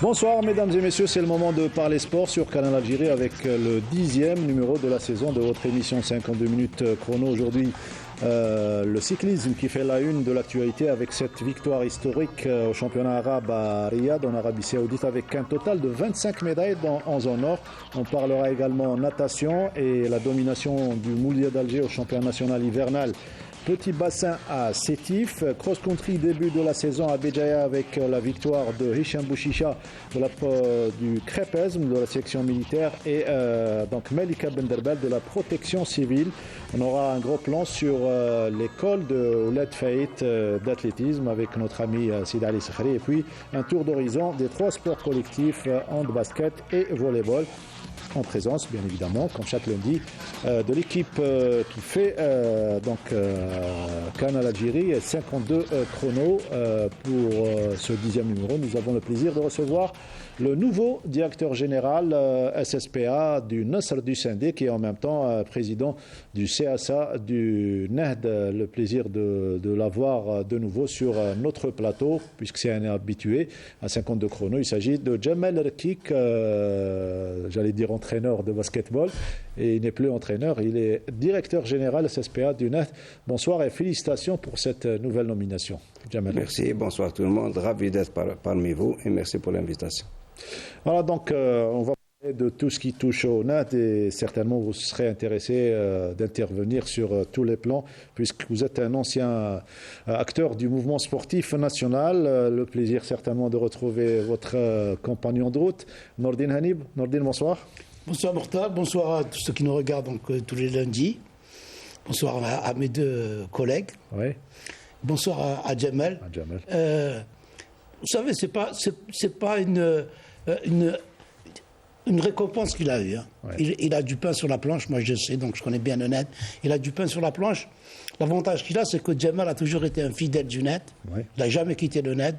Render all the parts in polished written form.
Bonsoir mesdames et messieurs, c'est le moment de parler sport sur Canal Algérie avec le 10e numéro de la saison de votre émission 52 minutes chrono. Aujourd'hui, le cyclisme qui fait la une de l'actualité avec cette victoire historique au championnat arabe à Riyad en Arabie Saoudite avec un total de 25 médailles en zone nord. On parlera également natation et la domination du Moulia d'Alger au championnat national hivernal. Petit bassin à Sétif, cross-country début de la saison à Béjaïa avec la victoire de Hicham Bouchicha du Crépesme de la section militaire et donc Melika Benderbel de la protection civile. On aura un gros plan sur l'école de Ouled Faït d'athlétisme avec notre ami Sid Ali Sakhri et puis un tour d'horizon des trois sports collectifs hand, basket et volleyball. En présence, bien évidemment, comme chaque lundi, de l'équipe qui fait Canal Algérie 52 chronos pour ce 10e numéro. Nous avons le plaisir de recevoir le nouveau directeur général SSPA du Nasr du Sindé, qui est en même temps président du CSA du NEHD. Le plaisir de l'avoir de nouveau sur notre plateau, puisque c'est un habitué à 52 chronos. Il s'agit de Jamal Rekik, j'allais dire entraîneur de basketball, et il n'est plus entraîneur, il est directeur général SSPA du NEHD. Bonsoir et félicitations pour cette nouvelle nomination. Jamal. Merci, bonsoir tout le monde, ravi d'être parmi vous et merci pour l'invitation. Voilà, donc on va parler de tout ce qui touche au NEHD et certainement vous serez intéressé d'intervenir sur tous les plans puisque vous êtes un ancien acteur du mouvement sportif national. Le plaisir certainement de retrouver votre compagnon de route, Nordine Hanib. Nordine, bonsoir. Bonsoir Mortal, bonsoir à tous ceux qui nous regardent donc, tous les lundis. Bonsoir à mes deux collègues. Oui. Bonsoir à Jamal. Vous savez, c'est pas une récompense qu'il a eue. Hein. Ouais. Il a du pain sur la planche, moi je sais, donc je connais bien le NEHD. Il a du pain sur la planche. L'avantage qu'il a, c'est que Jamal a toujours été un fidèle du NEHD. Ouais. Il n'a jamais quitté le NEHD.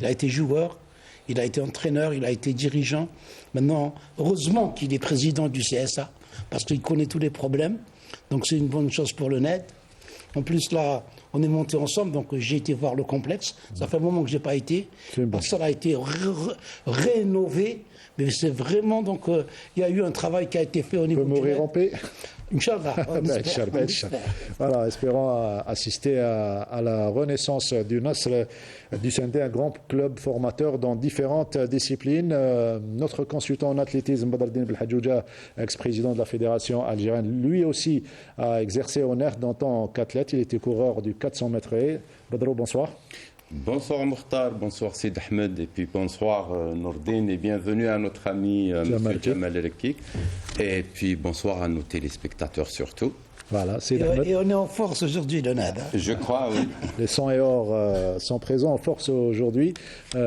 Il a été joueur, il a été entraîneur, il a été dirigeant. Maintenant, heureusement qu'il est président du CSA, parce qu'il connaît tous les problèmes. Donc c'est une bonne chose pour le NEHD. En plus, là, on est monté ensemble, donc j'ai été voir le complexe. Ça fait un moment que je n'ai pas été. Ça a été rénové. Mais c'est vraiment, donc, il y a eu un travail qui a été fait au niveau du NEHD. Mourir en paix. Inch'Allah. Voilà, espérons assister à la renaissance du Nasr du Sindé, un grand club formateur dans différentes disciplines. Notre consultant en athlétisme, Badardine Belhadjouja, ex-président de la fédération algérienne, lui aussi a exercé au NEHD en tant qu'athlète. Il était coureur du 400 mètres haies. Badrou, bonsoir. Bonsoir Mokhtar, bonsoir Sid Ahmed et puis bonsoir Nordine et bienvenue à notre ami Jamal Rekik et puis bonsoir à nos téléspectateurs surtout. Voilà, Sid Ahmed. Et on est en force aujourd'hui, le NEHD. Je crois, oui. Les 100 et or sont présents en force aujourd'hui.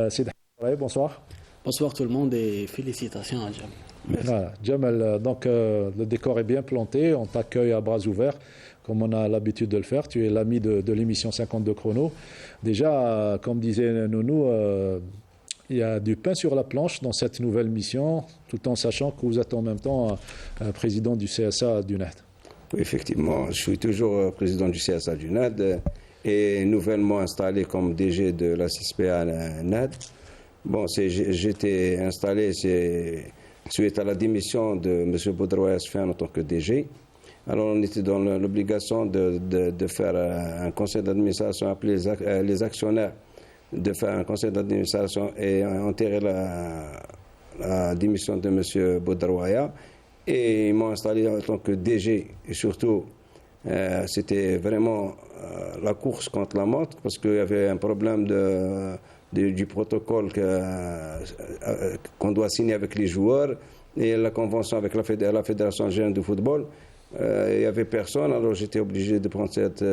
Sid Ahmed, bonsoir. Bonsoir tout le monde et félicitations à Jamal. Voilà, Jamal, donc le décor est bien planté, on t'accueille à bras ouverts. Comme on a l'habitude de le faire, tu es l'ami de l'émission 52 chronos. Déjà, comme disait Nounou, il y a du pain sur la planche dans cette nouvelle mission, tout en sachant que vous êtes en même temps président du CSA du NEHD. Oui, effectivement, je suis toujours président du CSA du NEHD et nouvellement installé comme DG de la SSPA NEHD. Bon, j'étais installé suite à la démission de M. Boudraoui Asfian en tant que DG. Alors on était dans l'obligation de faire un conseil d'administration, appeler les actionnaires, de faire un conseil d'administration et enterrer la démission de M. Boudraouaya. Et ils m'ont installé en tant que DG. Et surtout, c'était vraiment la course contre la montre parce qu'il y avait un problème du protocole qu'on doit signer avec les joueurs et la convention avec la Fédération algérienne de football. Il n'y avait personne, alors j'étais obligé de prendre cette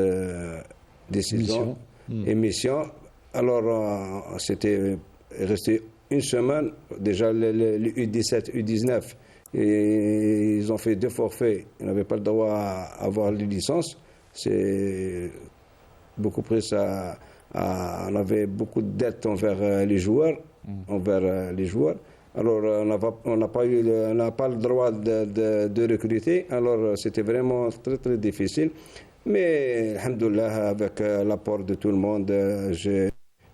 décision et mission. Alors, c'était resté une semaine, déjà les U17, U19, et ils ont fait 2 forfaits. Ils n'avaient pas le droit à avoir les licences. C'est beaucoup plus on avait beaucoup de dettes envers les joueurs, Alors, on n'a pas le droit de recruter. Alors, c'était vraiment très, très difficile. Mais, alhamdoulilah, avec l'apport de tout le monde, j'ai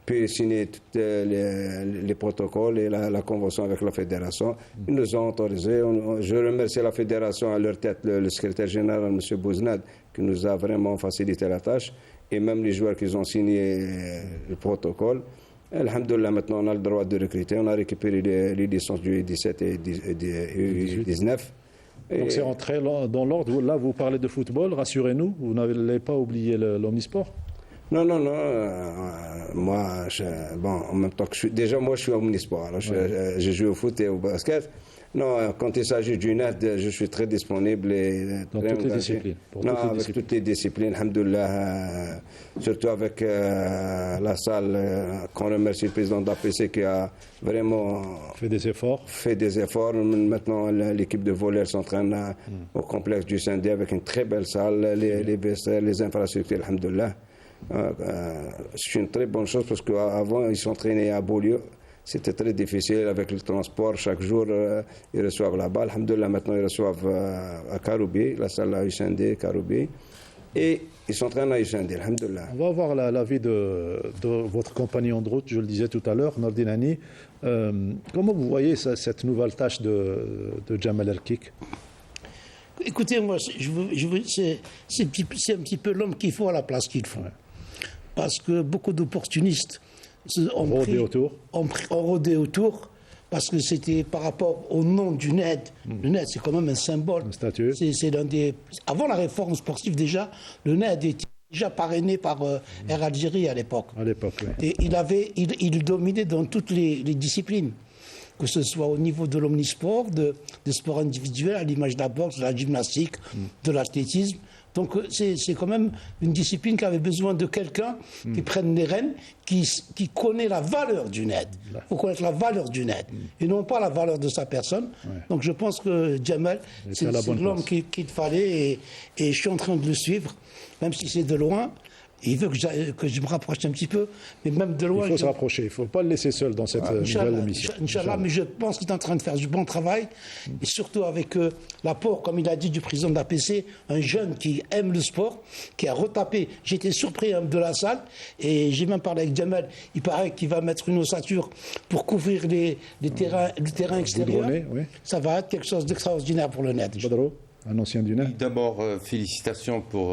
pu signer tous les protocoles et la convention avec la fédération. Ils nous ont autorisé. Je remercie la fédération à leur tête, le secrétaire général, M. Bouznad, qui nous a vraiment facilité la tâche, et même les joueurs qui ont signé le protocole. Alhamdoulilah, maintenant on a le droit de recruter. On a récupéré les licences du 17 et du 19. Donc c'est rentré dans l'ordre. Là, vous parlez de football, rassurez-nous, vous n'avez pas oublié l'omnisport? Non. Moi, en même temps que déjà, moi, je suis omnisport. Alors, je joue au foot et au basket. Non, quand il s'agit du net, je suis très disponible. Dans toutes les disciplines. Avec toutes les disciplines, alhamdoulilah, surtout avec la salle, qu'on remercie le président d'APC qui a vraiment fait des efforts. Maintenant, l'équipe de volley s'entraîne au complexe du Sindé avec une très belle salle, les vestiaires, les infrastructures, alhamdoulilah. C'est une très bonne chose parce qu'avant, ils s'entraînaient à Beaulieu. C'était très difficile avec le transport. Chaque jour, ils reçoivent là-bas. Alhamdoulilah, maintenant, ils reçoivent à Karoubi, la salle à Hussein-D, Karoubi. Et ils s'entraînent à Hussein-D, alhamdoulilah. On va voir l'avis de votre compagnon de route, je le disais tout à l'heure, Nordin Hani. Comment vous voyez cette nouvelle tâche de Jamal Erkik? Écoutez, moi, c'est un petit peu l'homme qu'il faut à la place qu'il faut. Parce que beaucoup d'opportunistes ont rodé autour, parce que c'était par rapport au nom du NED. Le NED, c'est quand même un symbole. Un statut. C'est l'un des... Avant la réforme sportive, déjà, le NED était déjà parrainé par Air Algérie à l'époque. À l'époque, oui. Et il dominait dans toutes les disciplines, que ce soit au niveau de l'omnisport, des sports individuels, à l'image de la boxe, de la gymnastique, de l'athlétisme. Donc c'est quand même une discipline qui avait besoin de quelqu'un qui prenne les rênes, qui connaît la valeur du NED. Il faut connaître la valeur du NED, et non pas la valeur de sa personne. Donc je pense que Jamal, c'est l'homme qu'il fallait, et je suis en train de le suivre, même si c'est de loin. Il veut que je me rapproche un petit peu, mais même de loin... Il faut se rapprocher, il ne faut pas le laisser seul dans cette nouvelle émission. Inch'Allah, mais je pense qu'il est en train de faire du bon travail, et surtout avec l'apport, comme il a dit, du président de l'APC, un jeune qui aime le sport, qui a retapé. J'étais surpris de la salle, et j'ai même parlé avec Jamal, il paraît qu'il va mettre une ossature pour couvrir le terrain extérieur. Ça va être quelque chose d'extraordinaire pour le NED. Un ancien du NED. D'abord, félicitations pour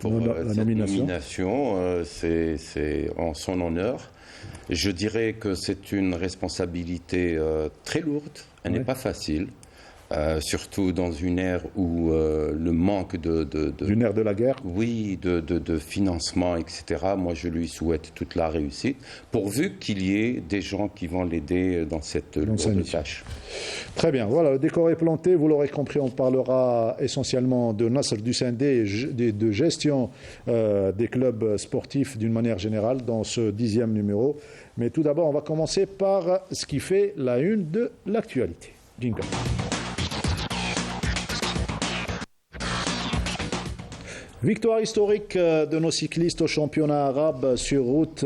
cette nomination. C'est en son honneur. Je dirais que c'est une responsabilité très lourde. Elle n'est pas facile. Surtout dans une ère où le manque d'une ère de la guerre. Oui, de financement, etc. Moi, je lui souhaite toute la réussite, pourvu qu'il y ait des gens qui vont l'aider dans cette lourde tâche. Très bien, voilà, le décor est planté. Vous l'aurez compris, on parlera essentiellement de Nasr du Sindé et de gestion des clubs sportifs d'une manière générale dans ce 10e numéro. Mais tout d'abord, on va commencer par ce qui fait la une de l'actualité. Jingle. Victoire historique de nos cyclistes au championnat arabe sur route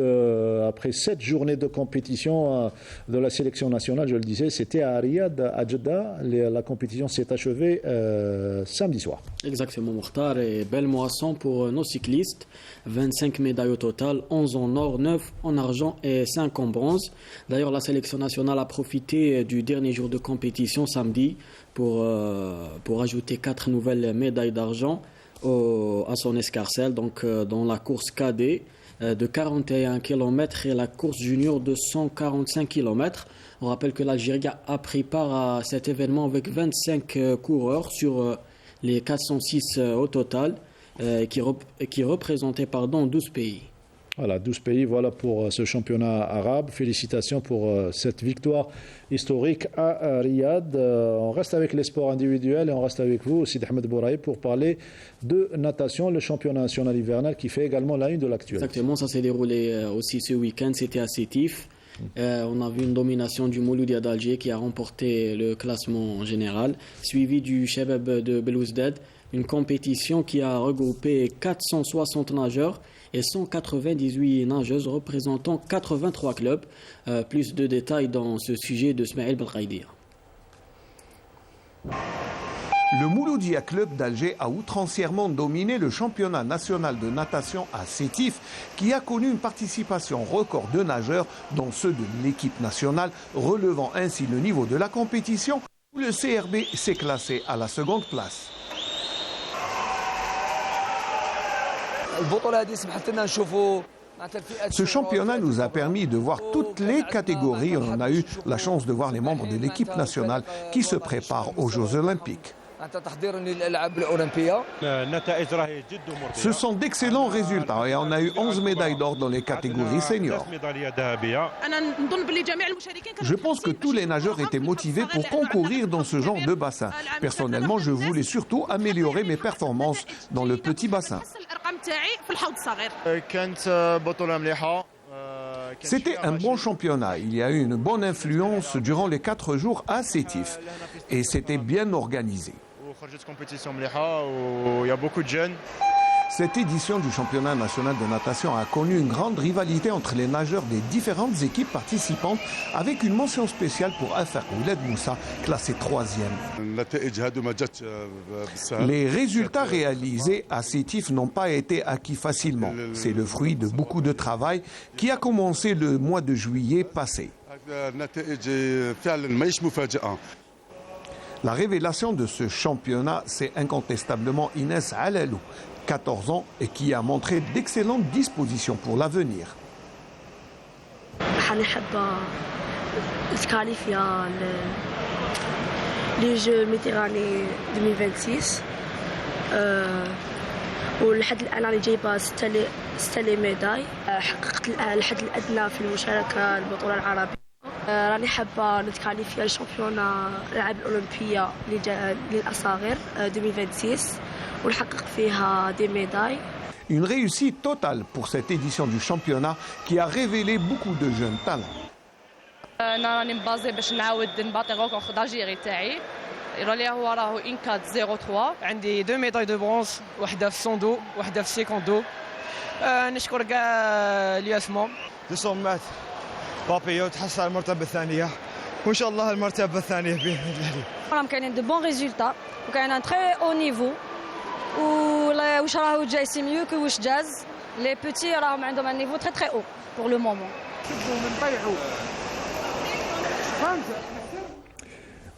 après 7 journées de compétition de la sélection nationale. Je le disais, c'était à Riyad, à Jeddah. La compétition s'est achevée samedi soir. Exactement, Mokhtar. Et belle moisson pour nos cyclistes. 25 médailles au total, 11 en or, 9 en argent et 5 en bronze. D'ailleurs, la sélection nationale a profité du dernier jour de compétition samedi pour ajouter 4 nouvelles médailles d'argent à son escarcelle, donc dans la course cadet de 41 km et la course junior de 145 km. On rappelle que l'Algérie a pris part à cet événement avec 25 coureurs sur les 406 au total, qui représentaient 12 pays. Voilà, 12 pays, voilà pour ce championnat arabe. Félicitations pour cette victoire historique à Riyad. On reste avec les sports individuels et on reste avec vous, Sid Ahmed Bouraï, pour parler de natation, le championnat national hivernal qui fait également la une de l'actualité. Exactement, ça s'est déroulé aussi ce week-end, c'était à Sétif. On a vu une domination du Mouloudia d'Alger qui a remporté le classement général, suivi du Chebab de Belouizdad, une compétition qui a regroupé 460 nageurs et 198 nageuses représentant 83 clubs. Plus de détails dans ce sujet de Smaïl Belghaïdir. Le Mouloudia Club d'Alger a outrancièrement dominé le championnat national de natation à Sétif, qui a connu une participation record de nageurs, dont ceux de l'équipe nationale, relevant ainsi le niveau de la compétition, où le CRB s'est classé à la seconde place. Ce championnat nous a permis de voir toutes les catégories. On a eu la chance de voir les membres de l'équipe nationale qui se préparent aux Jeux Olympiques. Ce sont d'excellents résultats et on a eu 11 médailles d'or dans les catégories seniors. Je pense que tous les nageurs étaient motivés pour concourir dans ce genre de bassin. Personnellement, je voulais surtout améliorer mes performances dans le petit bassin. C'était un bon championnat. Il y a eu une bonne influence durant les 4 jours à Sétif et c'était bien organisé. Il y a beaucoup de jeunes. Cette édition du championnat national de natation a connu une grande rivalité entre les nageurs des différentes équipes participantes, avec une mention spéciale pour Afaq Ouled Moussa, classé 3e. Les résultats réalisés à Sétif n'ont pas été acquis facilement. C'est le fruit de beaucoup de travail qui a commencé le mois de juillet passé. La révélation de ce championnat, c'est incontestablement Inès Alalou, 14 ans, et qui a montré d'excellentes dispositions pour l'avenir. Les Jeux Méditerranée 2026. ولحد الان راني جايبه 6 ميداي حققت الحد الادنى في المشاركه البطوله العربيه راني حابه نتكاليفيا الشامبيونا الالعاب الاولمبيه للاصاغر 2026 ونحقق فيها دي ميداي. Une réussite totale pour cette édition du championnat qui a révélé beaucoup de jeunes talents. انا راني مبازي باش نعاود نباطي غوكور دالجيري تاعي راهو انكاد 03. عندي 2 ميداي دو برونز، واحده في سوندو واحده في سيكوندو. نشكر كاع الياسمون. 200 مات بابيو تحصل المرتبه الثانيه وان شاء الله المرتبه الثانيه باذن الله. راهم كاينين دو بون ريزولتا وكاين تري او نيفو واش راهو جاي سي ميو كو واش جاز. لي بوتي راهم عندهم ان نيفو تري او بور لو مومون.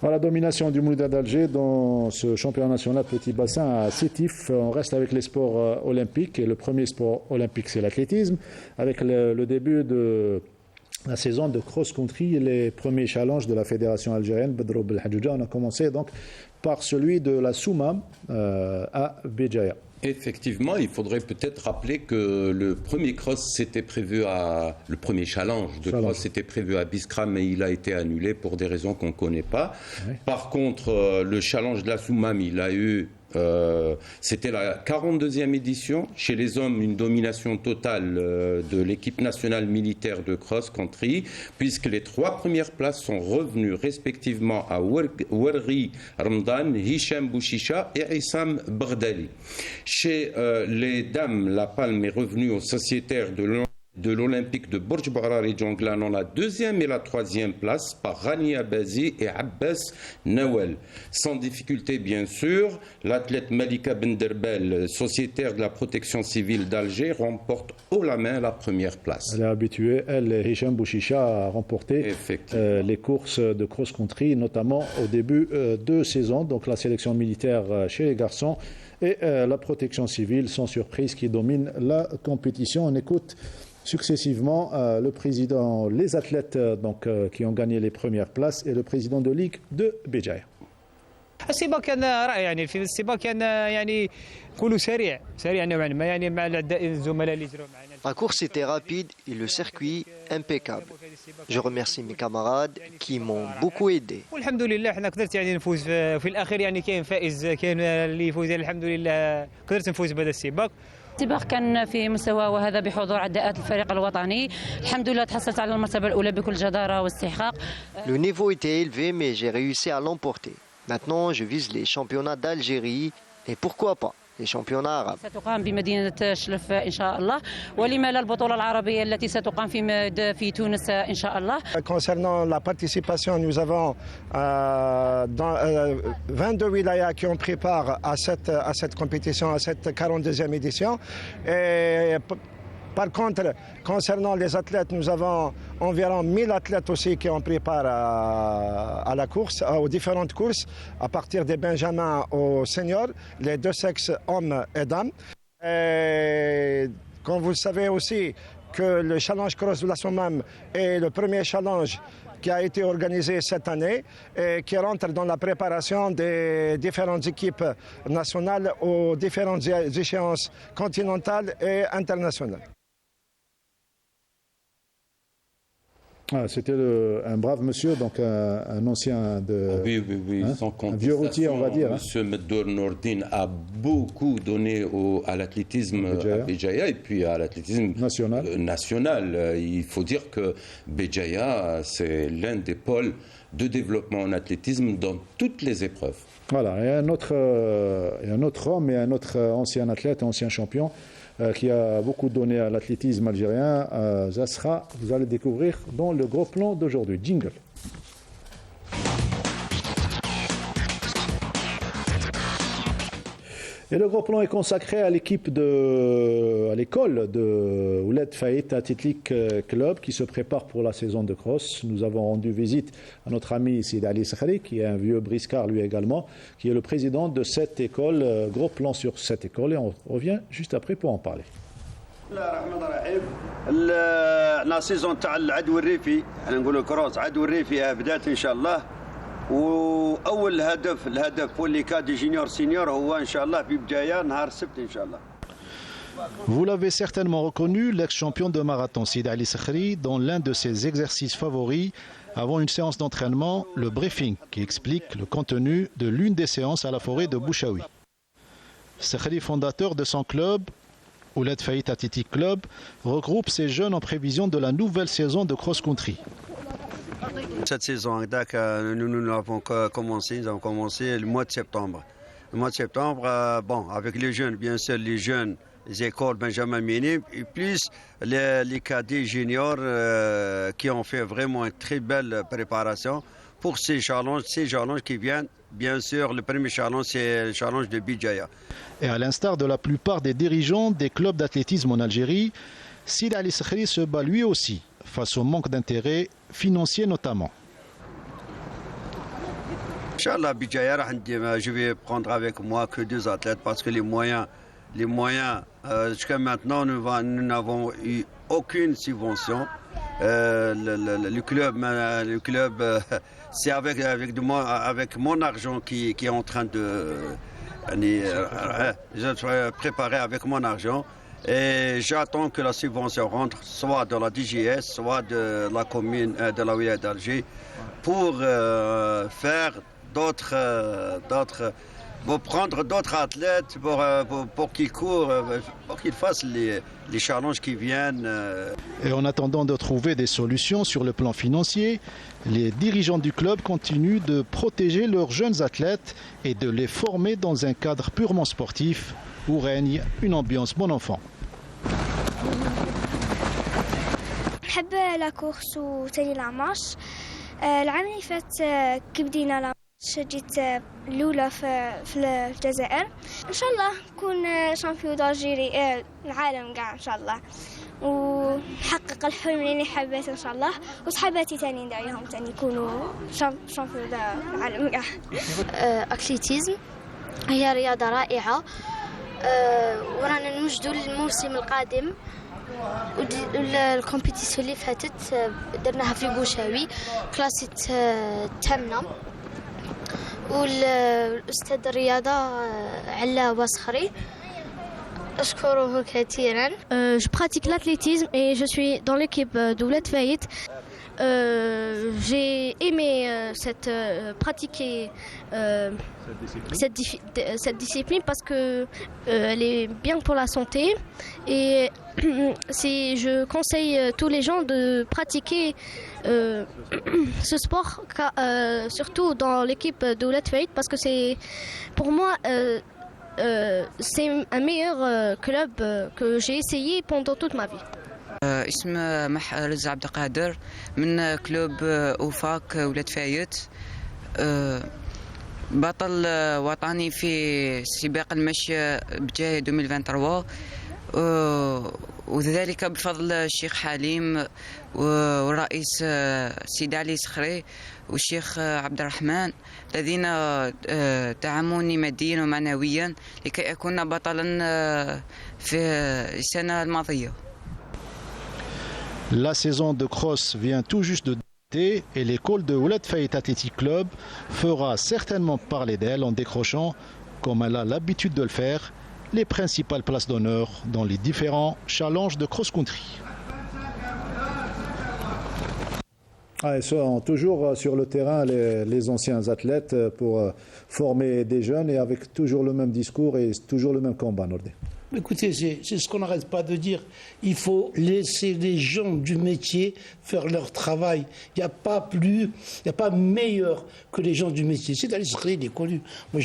Voilà, domination du Mouloudia d'Alger dans ce championnat national petit bassin à Sétif. On reste avec les sports olympiques et le premier sport olympique c'est l'athlétisme avec le début de la saison de cross-country et les premiers challenges de la fédération algérienne Bedro Belhadjouja. On a commencé donc par celui de la Soumam à Béjaïa. Effectivement, il faudrait peut-être rappeler que le premier le premier challenge de cross était prévu à Biskra, mais il a été annulé pour des raisons qu'on ne connaît pas. Oui. Par contre, le challenge de la Soumam, il a eu c'était la 42e édition. Chez les hommes, une domination totale de l'équipe nationale militaire de cross-country, puisque les 3 premières places sont revenues respectivement à Werri Ramdan, Hicham Bouchicha et Issam Bardali. Chez les dames, la palme est revenue aux sociétaires de l'Olympique de Bourj Bouhrar et Jonglan en la 2e et la 3e place par Rani Abazi et Abbas Nawel. Sans difficulté bien sûr, l'athlète Malika Benderbel, sociétaire de la protection civile d'Alger, remporte haut la main la première place. Elle est habituée, Hicham Bouchicha a remporté les courses de cross-country, notamment au début de saison, donc la sélection militaire chez les garçons et la protection civile, sans surprise, qui domine la compétition. On écoute successivement le président, les athlètes qui ont gagné les premières places et le président de ligue de Béjaïa. السباق كان رائع، يعني في السباق كان يعني نقولوا سريع نوعا ما، يعني مع الزملاء اللي جروا معنا. La course était rapide et le circuit impeccable. Je remercie mes camarades qui m'ont beaucoup aidé. والحمد لله احنا قدرت يعني نفوز في الاخير، يعني كاين فائز كاين اللي يفوز، الحمد لله قدرت نفوز بهذا السباق. السباق كان في مستوى وهذا بحضور عداءات الفريق الوطني. الحمد لله تحصلت على المرتبة الأولى بكل جدارة واستحقاق. Le niveau était élevé mais j'ai réussi à l'emporter. Maintenant, je vise les championnats d'Algérie et pourquoi pas. les championnats arabes. ستقام بمدينة شلف إن شاء الله ولما لا البطولة العربية التي ستقام في تونس إن شاء الله. Concernant la participation, nous avons 22 wilayas qui ont pris part à cette compétition, à cette 42e édition. Et par contre, concernant les athlètes, nous avons environ 1000 athlètes aussi qui ont pris part à la course, aux différentes courses, à partir des benjamins aux seniors, les deux sexes, hommes et dames. Et comme vous le savez aussi, que le Challenge Cross de la Sommam est le premier challenge qui a été organisé cette année et qui rentre dans la préparation des différentes équipes nationales aux différentes échéances continentales et internationales. C'était un brave monsieur, donc un ancien de... Oui, sans contestation. Un vieux routier, on va dire. Monsieur Meddour Nourdine a beaucoup donné à l'athlétisme à Béjaïa et puis à l'athlétisme national. Il faut dire que Béjaïa, c'est l'un des pôles de développement en athlétisme dans toutes les épreuves. Voilà, et un autre homme et un autre ancien athlète, ancien champion, qui a beaucoup donné à l'athlétisme algérien, Zasra, vous allez découvrir dans le gros plan d'aujourd'hui. Jingle. Et le gros plan est consacré à l'équipe à l'école de Ouled Faït Athletic Club qui se prépare pour la saison de cross. Nous avons rendu visite à notre ami Sid Ali Sakhri, qui est un vieux briscard lui également, qui est le président de cette école. Gros plan sur cette école et on revient juste après pour en parler. La saison تاع العدو الريفي انا نقولوا كروس عدو الريفي بدات ان شاء الله واول الهدف واللي كادي جونيور سينيور هو ان شاء الله في بدايه نهار السبت ان شاء الله. Vous l'avez certainement reconnu, l'ex-champion de marathon Sid Ali Sakhri, dans l'un de ses exercices favoris avant une séance d'entraînement, le briefing qui explique le contenu de l'une des séances à la forêt de Bouchaoui. Sakhri, fondateur de son club, Ouled Faït Athletic Club, regroupe ces jeunes en prévision de la nouvelle saison de cross-country. Cette saison, nous avons commencé le mois de septembre. Le mois de septembre, avec les jeunes, bien sûr, les jeunes, les écoles Benjamin Mini, et plus les cadets juniors qui ont fait vraiment une très belle préparation pour ces challenges qui viennent. Bien sûr, le premier challenge, c'est le challenge de Béjaïa. Et à l'instar de la plupart des dirigeants des clubs d'athlétisme en Algérie, Sid Ali Sakhri se bat lui aussi face au manque d'intérêt financier notamment. Inch'Allah, Béjaïa, je vais prendre avec moi que 2 athlètes parce que les moyens jusqu'à maintenant, nous n'avons eu aucune subvention. Le club c'est avec mon argent qui est en train de préparer avec mon argent et j'attends que la subvention rentre soit de la DGS, soit de la commune de la wilaya d'Alger pour faire pour prendre d'autres athlètes pour qu'ils courent, pour qu'ils fassent les challenges qui viennent. Et en attendant de trouver des solutions sur le plan financier, les dirigeants du club continuent de protéger leurs jeunes athlètes et de les former dans un cadre purement sportif où règne une ambiance bon enfant. نحب لا كورس وثاني لا مارش العام اللي فات كي بدينا لا جيت الأولى في الجزائر إن شاء الله نكون شامبيون دالجيري العالم كاع إن شاء الله ونحقق الحلم اللي حبيت إن شاء الله وصحباتي تاني ندعيهم تاني يكونوا شامبيون العالم كاع. أكليتيزم هي رياضة رائعة ورانا نوجدوا للموسم القادم الكومبيتيسيون اللي فاتت درناها في بوشاوي كلاسية 8 والأستاذ الرياضة علا واسخري أشكره كثيرا. Je pratique l'athlétisme et je suis dans l'équipe d'Ouled Faït. J'ai aimé pratiquer cette discipline parce que elle est bien pour la santé et je conseille tous les gens de pratiquer ce sport, surtout dans l'équipe d'Ouled Faït parce que c'est pour moi c'est un meilleur club que j'ai essayé pendant toute ma vie. اسم رزا عبد القادر من كلوب أوفاك ولاد فايت بطل وطني في سباق المشي بجاي 2023 وذلك بفضل الشيخ حليم والرئيس سيد علي سخري والشيخ عبد الرحمن الذين دعموني ماديا ومعنويا لكي أكون بطلا في السنة الماضية. La saison de cross vient tout juste de débuter et l'école de Ouled Fayet Athletic Club fera certainement parler d'elle en décrochant, comme elle a l'habitude de le faire, les principales places d'honneur dans les différents challenges de cross-country. Ils sont toujours sur le terrain, les anciens athlètes, pour former des jeunes et avec toujours le même discours et toujours le même combat, Nordé. Écoutez, c'est ce qu'on n'arrête pas de dire. Il faut laisser les gens du métier faire leur travail. Il n'y a pas meilleur que les gens du métier. C'est Ali Skhri, il est connu. Moi,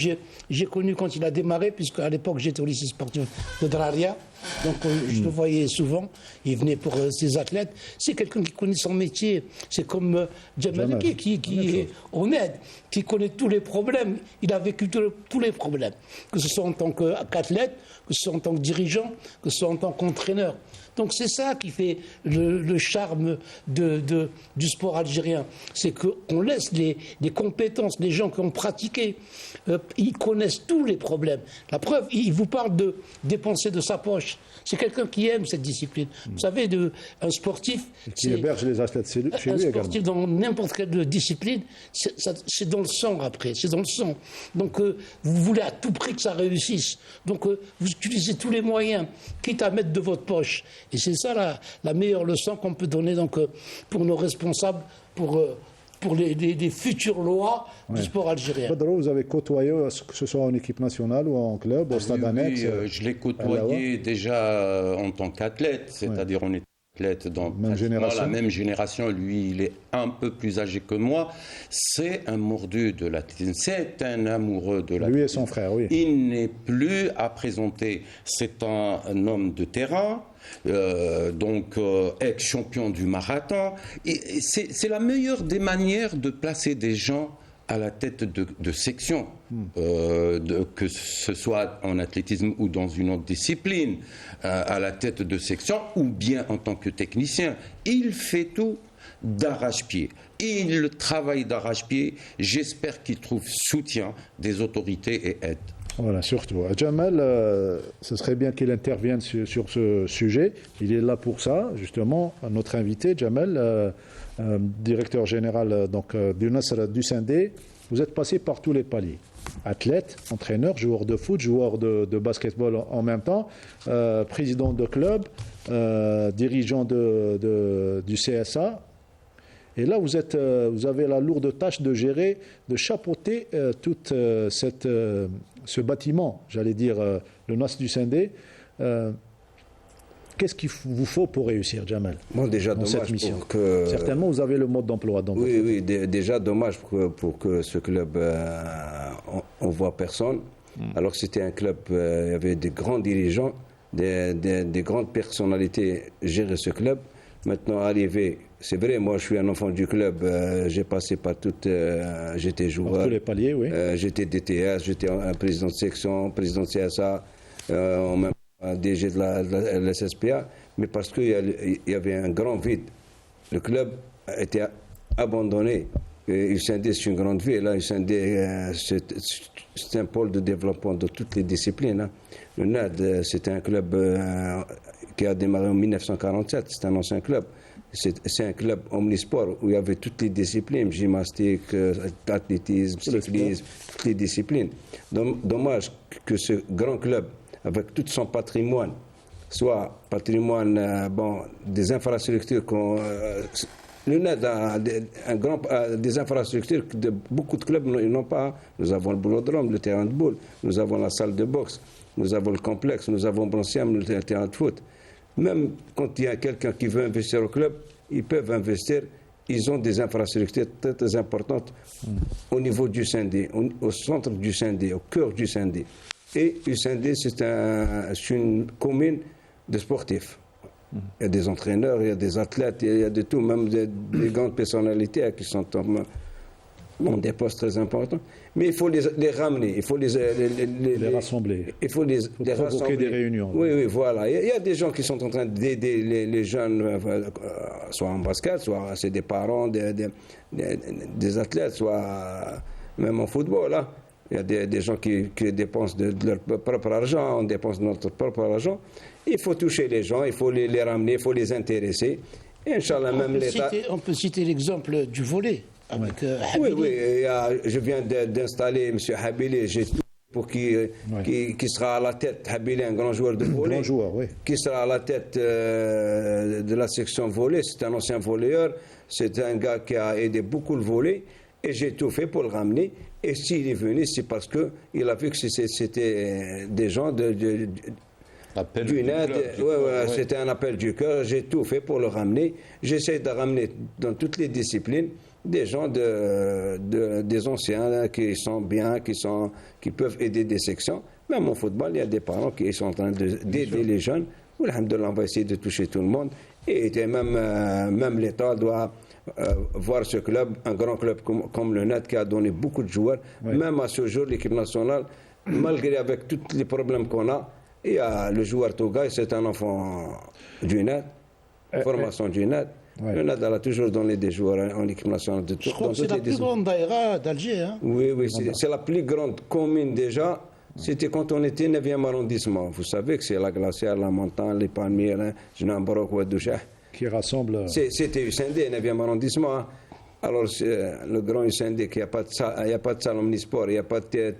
j'ai connu quand il a démarré, puisque à l'époque, j'étais au lycée sportif de Draria. Donc, je le voyais souvent. Il venait pour ses athlètes. C'est quelqu'un qui connaît son métier. C'est comme Jamal qui est honnête, qui connaît tous les problèmes. Il a vécu tous les problèmes. Que ce soit en tant qu'athlète, que ce soit en tant que dirigeant, que ce soit en tant qu'entraîneur. Donc c'est ça qui fait le charme du sport algérien. C'est qu'on laisse les compétences, les gens qui ont pratiqué, ils connaissent tous les problèmes. La preuve, il vous parle de dépenser de sa poche. C'est quelqu'un qui aime cette discipline. Vous savez, un sportif... Qui héberge les athlètes chez lui également. Un sportif dans n'importe quelle discipline, c'est dans le sang après, c'est dans le sang. Donc vous voulez à tout prix que ça réussisse. Donc vous utilisez tous les moyens, quitte à mettre de votre poche. Et c'est ça la meilleure leçon qu'on peut donner pour nos responsables, pour les futures lois du sport algérien. Pedro, vous avez côtoyé, que ce soit en équipe nationale ou en club, au stade annexe. Je l'ai côtoyé déjà en tant qu'athlète, c'est-à-dire on était athlète dans la même génération. Lui, il est un peu plus âgé que moi. C'est un mordu de l'athlétisme, c'est un amoureux de l'athlétisme. Lui et son frère, oui. Il n'est plus à présenter. C'est un homme de terrain. Ex-champion du marathon. Et c'est la meilleure des manières de placer des gens à la tête de section, que ce soit en athlétisme ou dans une autre discipline, à la tête de section ou bien en tant que technicien. Il fait tout d'arrache-pied. Il travaille d'arrache-pied. J'espère qu'il trouve soutien des autorités et aide. Voilà, surtout. Jamal, ce serait bien qu'il intervienne sur ce sujet. Il est là pour ça, justement. Notre invité, Jamal, directeur général du Nasr du Sindé. Vous êtes passé par tous les paliers. Athlète, entraîneur, joueur de foot, joueur de basketball en même temps, président de club, dirigeant du CSA. Et là, vous avez la lourde tâche de gérer, de chapeauter tout ce bâtiment, j'allais dire, le Nasr du Sindé. Qu'est-ce qu'il vous faut pour réussir, Jamal, déjà dans cette mission pour que... Certainement, vous avez le mode d'emploi. Oui, déjà dommage pour que ce club, on voit personne. Alors que c'était un club, il y avait des grands dirigeants, des grandes personnalités gérer ce club. Maintenant, arrivé, c'est vrai, moi je suis un enfant du club, j'ai passé par j'étais joueur. Par tous les paliers, oui. J'étais DTS, j'étais un président de section, président de CSA, même DG de la SSPA, mais parce qu'il y avait un grand vide. Le club a été abandonné. USND, c'est une grande ville. USND, c'est un pôle de développement de toutes les disciplines. Hein. Le NAD, c'était un club qui a démarré en 1947. C'est un ancien club. C'est un club omnisport où il y avait toutes les disciplines, gymnastique, athlétisme, cyclisme, toutes les disciplines. Dommage que ce grand club, avec tout son patrimoine, soit patrimoine des infrastructures le NAD a des infrastructures que beaucoup de clubs n'ont pas. Nous avons le boulodrome, le terrain de boule, nous avons la salle de boxe, nous avons le complexe, nous avons Branciam, le terrain de foot. Même quand il y a quelqu'un qui veut investir au club, ils peuvent investir. Ils ont des infrastructures très, très importantes au niveau du Sindé, au centre du Sindé, au cœur du Sindé. Et Usendé, c'est une commune de sportifs. Il y a des entraîneurs, il y a des athlètes, il y a de tout, même des grandes personnalités qui sont dans des postes très importants. Mais il faut les ramener, il faut les rassembler. Il faut les rassembler. Des réunions. Oui, voilà. Il y a des gens qui sont en train d'aider les jeunes, soit en basket, soit c'est des parents, des athlètes, soit même en football. Là. Il y a des gens qui dépensent de leur propre argent, on dépense de notre propre argent. Il faut toucher les gens, il faut les ramener, il faut les intéresser. Et Inch'Allah, même l'État... On peut citer l'exemple du volley. Avec, oui, je viens d'installer M. Habili, j'ai tout pour qui sera à la tête. Habili, un grand joueur de volley, grand joueur, oui. Qui sera à la tête de la section volley. C'est un ancien volleyeur, c'est un gars qui a aidé beaucoup le volley, et j'ai tout fait pour le ramener. Et s'il est venu, c'est parce qu'il a vu que c'était des gens du net. C'était un appel du cœur. J'ai tout fait pour le ramener. J'essaie de ramener dans toutes les disciplines des gens des anciens qui sont bien, qui peuvent aider des sections. Même en football, il y a des parents qui sont en train d'aider les jeunes. Alhamdoulilah, on va essayer de toucher tout le monde. Et même l'État doit voir ce club, un grand club comme le NET qui a donné beaucoup de joueurs. Oui. Même à ce jour, l'équipe nationale, malgré avec tous les problèmes qu'on a, il y a le joueur Tougaï, c'est un enfant du NET, formation du NET. Ouais. Le NET a toujours donné des joueurs en équipe nationale de Je crois que c'est la plus grande daïra d'Alger. Hein. Oui, c'est la plus grande commune déjà. C'était quand on était 9e arrondissement. Vous savez que c'est la glacière, la montagne, les palmiers, Junambarok, Ouadoucha. Qui rassemble. C'était Usendé, 9e arrondissement. Hein. Alors, le grand Usendé, il n'y a pas de salle omnisport, il n'y a pas de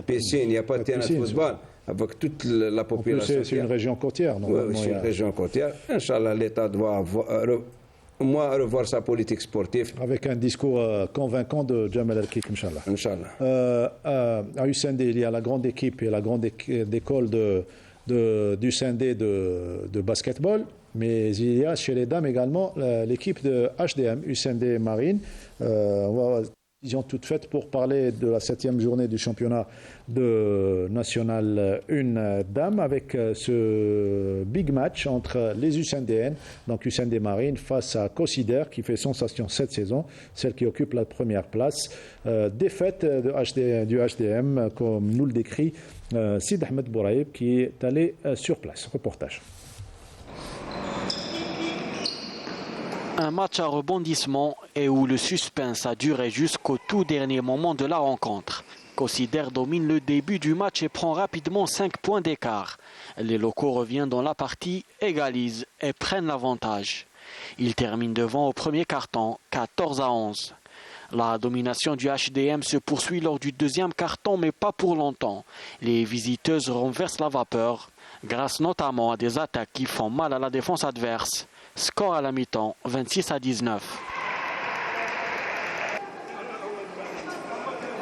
piscine, il n'y a pas de terrain de football. Avec toute la population. C'est une région côtière, normalement. Oui, c'est une région côtière. Inch'Allah, l'État doit revoir sa politique sportive. Avec un discours convaincant de Jamal El-Kik, Inch'Allah. À Usendé, il y a la grande équipe et la grande école d'Usendé de basketball, mais il y a chez les dames également l'équipe de HDM, Usendé Marine. Décision toute faite pour parler de la 7e journée du championnat de National 1 Dames avec ce big match entre les Usendéennes, donc Usendé Marine face à Consider qui fait sensation cette saison, celle qui occupe la première place. Défaite du HDM comme nous le décrit Sid Ahmed Bouraïb qui est allé sur place. Reportage. Un match à rebondissement et où le suspense a duré jusqu'au tout dernier moment de la rencontre. Consider domine le début du match et prend rapidement 5 points d'écart. Les locaux reviennent dans la partie, égalisent et prennent l'avantage. Ils terminent devant au premier quart-temps, 14-11. La domination du HDM se poursuit lors du deuxième quart-temps, mais pas pour longtemps. Les visiteuses renversent la vapeur, grâce notamment à des attaques qui font mal à la défense adverse. Score à la mi-temps, 26-19.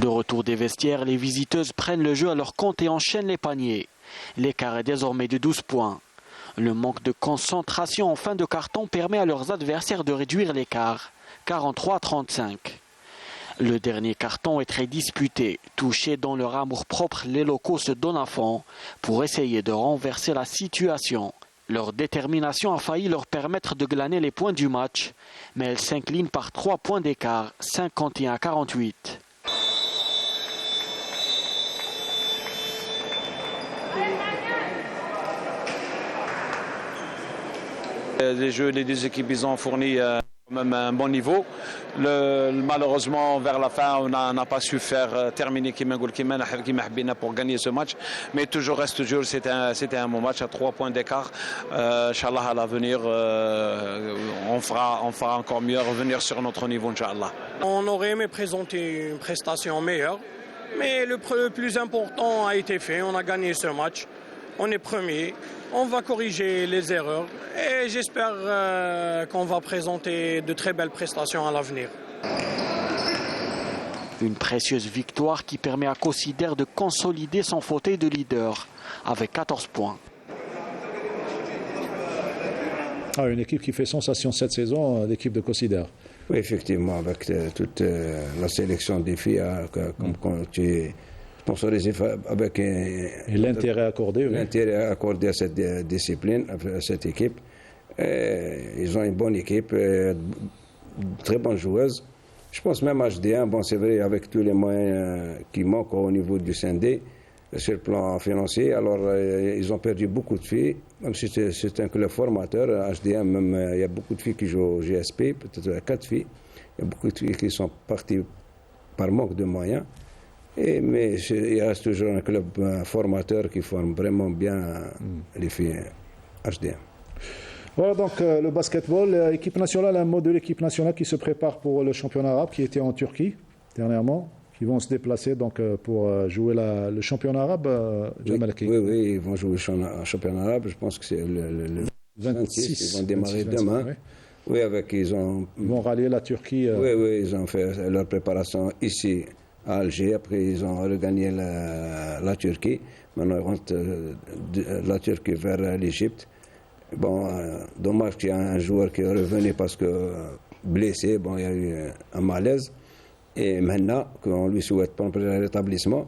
De retour des vestiaires, les visiteuses prennent le jeu à leur compte et enchaînent les paniers. L'écart est désormais de 12 points. Le manque de concentration en fin de carton permet à leurs adversaires de réduire l'écart, 43-35. Le dernier carton est très disputé. Touchés dans leur amour-propre, les locaux se donnent à fond pour essayer de renverser la situation. Leur détermination a failli leur permettre de glaner les points du match, mais elles s'inclinent par 3 points d'écart, 51-48. Les deux équipes ils ont fourni même un bon niveau. Malheureusement, vers la fin, on n'a pas su faire terminer pour gagner ce match. Mais toujours reste toujours, c'était un bon match à 3 points d'écart. Inch'Allah, à l'avenir, on fera encore mieux, revenir sur notre niveau, Inch'Allah. On aurait aimé présenter une prestation meilleure, mais le plus important a été fait. On a gagné ce match. On est premier. On va corriger les erreurs et j'espère qu'on va présenter de très belles prestations à l'avenir. Une précieuse victoire qui permet à Consider de consolider son fauteuil de leader avec 14 points. Une équipe qui fait sensation cette saison, l'équipe de Consider. Oui, effectivement, avec toute la sélection des filles, comme tu sponsorisé avec l'intérêt accordé, l'intérêt accordé à cette discipline, à cette équipe. Ils ont une bonne équipe, très bonne joueuse. Je pense même HDM, bon c'est vrai, avec tous les moyens qui manquent au niveau du Sindé, sur le plan financier, alors ils ont perdu beaucoup de filles, même si c'est un club formateur, HDM, même il y a beaucoup de filles qui jouent au GSP, peut-être 4 filles, il y a beaucoup de filles qui sont parties par manque de moyens, mais il reste toujours un club formateur qui forme vraiment bien les filles HDM. Voilà donc le basketball, l'équipe nationale, un mot de l'équipe nationale qui se prépare pour le championnat arabe qui était en Turquie dernièrement, qui vont se déplacer donc pour jouer le championnat arabe. Oui, ils vont jouer le championnat arabe, je pense que c'est le 26, ils vont démarrer demain. Oui, ils vont rallier la Turquie. Oui, ils ont fait leur préparation ici à Alger, après ils ont regagné la Turquie, maintenant ils rentrent de la Turquie vers l'Égypte. Bon, dommage qu'il y ait un joueur qui est revenu parce que blessé, bon, il y a eu un malaise. Et maintenant, qu'on lui souhaite prompt rétablissement.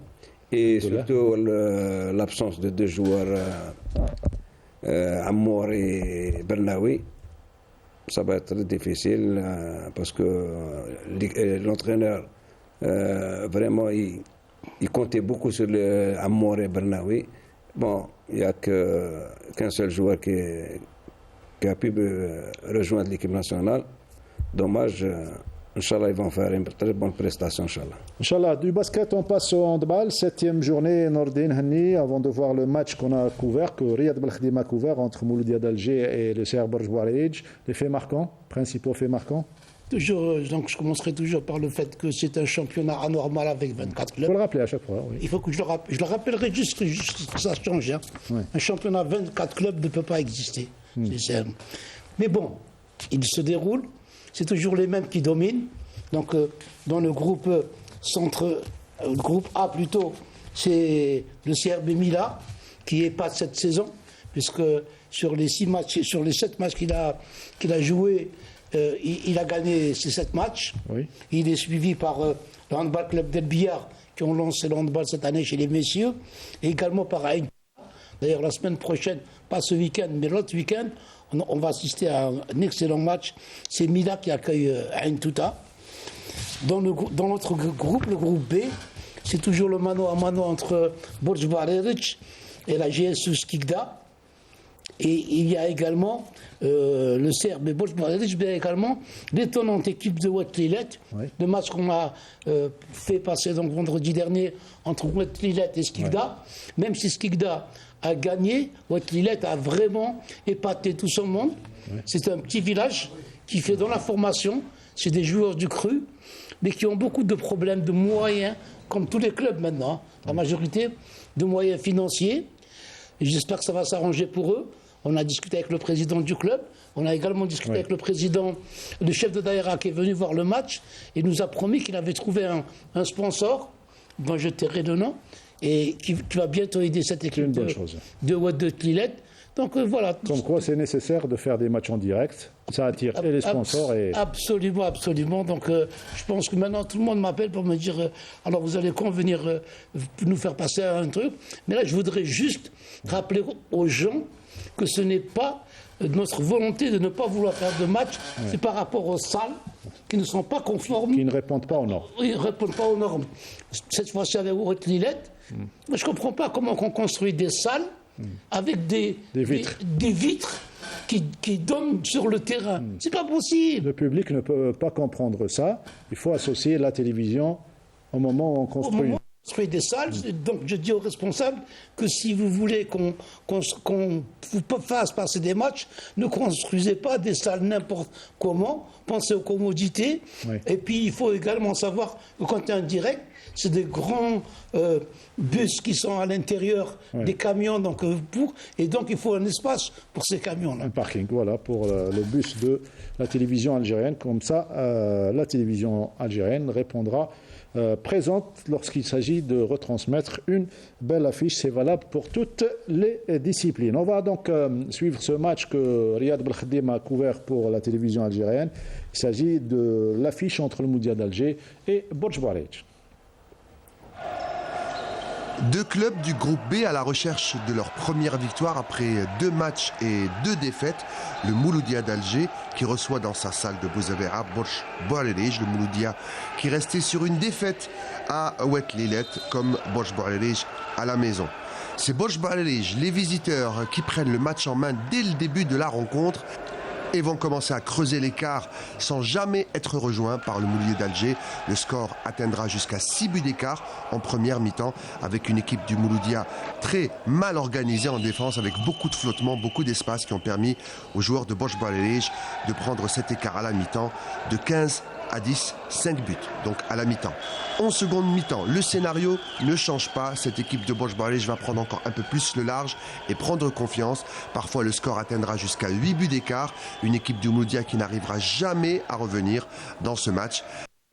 Et surtout l'absence de 2 joueurs, Amour et Bernaoui, ça va être très difficile parce que l'entraîneur, vraiment, il comptait beaucoup sur Amour et Bernaoui. Bon, il n'y a qu'un seul joueur qui a pu rejoindre l'équipe nationale. Dommage, Inch'Allah, ils vont faire une très bonne prestation, Inch'Allah. Inch'Allah, du basket, on passe au handball. 7e journée, Nordin Hanni, avant de voir le match qu'on a couvert, que Riyad Belkhadim a couvert entre Mouloudia d'Alger et le CR Borj-Bouareidj. Les faits marquants, principaux faits marquants. Toujours, donc je commencerai toujours par le fait que c'est un championnat anormal avec 24 clubs. Il faut le rappeler à chaque fois. Oui. Il faut que je le rappellerai juste que ça change. Hein. Ouais. Un championnat 24 clubs ne peut pas exister. Mais bon, il se déroule. C'est toujours les mêmes qui dominent. Donc dans le groupe le groupe A plutôt, c'est le CRB Mila qui est pas de cette saison, puisque sur les 7 matchs qu'il a joués, il a gagné ces 7 matchs. Oui. Il est suivi par le Handball Club d'El Biyar, qui ont lancé le handball cette année chez les messieurs, et également par Aïn. D'ailleurs, la semaine prochaine, pas ce week-end, mais l'autre week-end, on va assister à un excellent match. C'est Mila qui accueille Aïn Touta. Dans notre groupe, le groupe B, c'est toujours le mano à mano entre Borj-Bouareidj et la GSU Skikda. Et il y a également le CRB Borj-Bouareidj, mais également l'étonnante équipe de Oued-Tlilet. Oui. Le match qu'on a fait passer donc vendredi dernier entre Oued-Tlilet et Skikda. Oui. Même si Skikda a gagné, Oued-Tlilet a vraiment épaté tout son monde. Oui. C'est un petit village qui fait dans la formation. C'est des joueurs du cru, mais qui ont beaucoup de problèmes de moyens, comme tous les clubs maintenant. La majorité de moyens financiers. Et j'espère que ça va s'arranger pour eux. On a discuté avec le président du club. On a également discuté avec le président, le chef de Daïra qui est venu voir le match. Et nous a promis qu'il avait trouvé un sponsor, dont je tairai le nom, et qui va bientôt aider cette équipe de Oued-Tlilet. Donc voilà. Comme quoi c'est nécessaire de faire des matchs en direct. Ça attire et les sponsors. Absolument, absolument. Donc je pense que maintenant tout le monde m'appelle pour me dire alors vous allez quand venir nous faire passer un truc. Mais là je voudrais juste rappeler aux gens que ce n'est pas notre volonté de ne pas vouloir faire de match. Ouais. C'est par rapport aux salles qui ne sont pas conformes. Qui ne répondent pas aux normes. Ils ne répondent pas aux normes. Cette fois-ci avec Oued-Tlilet, je ne comprends pas comment on construit des salles avec des vitres qui donnent sur le terrain. C'est pas possible. Le public ne peut pas comprendre ça. Il faut associer la télévision au moment où on construit. Des salles, donc je dis aux responsables que si vous voulez qu'on vous fasse passer des matchs, ne construisez pas des salles n'importe comment, pensez aux commodités, et puis il faut également savoir que quand il y a un direct, c'est des grands bus qui sont à l'intérieur des camions, et donc il faut un espace pour ces camions-là. Un parking, voilà, pour le bus de la télévision algérienne, comme ça la télévision algérienne répondra présente lorsqu'il s'agit de retransmettre une belle affiche. C'est valable pour toutes les disciplines. On va donc suivre ce match que Riyad Belkhadim a couvert pour la télévision algérienne. Il s'agit de l'affiche entre le Mouloudia d'Alger et Borj-Bouareidj. Deux clubs du groupe B à la recherche de leur première victoire après 2 matchs et 2 défaites. Le Mouloudia d'Alger qui reçoit dans sa salle de Bouzavera Borj Bouarerij. Le Mouloudia qui restait sur une défaite à Oued Lilet comme Borj Bouarerij à la maison. C'est Borj Bouarerij, les visiteurs, qui prennent le match en main dès le début de la rencontre et vont commencer à creuser l'écart sans jamais être rejoints par le Mouloudia d'Alger. Le score atteindra jusqu'à 6 buts d'écart en première mi-temps avec une équipe du Mouloudia très mal organisée en défense avec beaucoup de flottements, beaucoup d'espace qui ont permis aux joueurs de Borj Bouarerij de prendre cet écart à la mi-temps de 15 à 10, 5 buts, donc à la mi-temps. 11 secondes mi-temps, le scénario ne change pas. Cette équipe de Borj Bouarerij va prendre encore un peu plus le large et prendre confiance. Parfois, le score atteindra jusqu'à 8 buts d'écart. Une équipe du Mouloudia qui n'arrivera jamais à revenir dans ce match.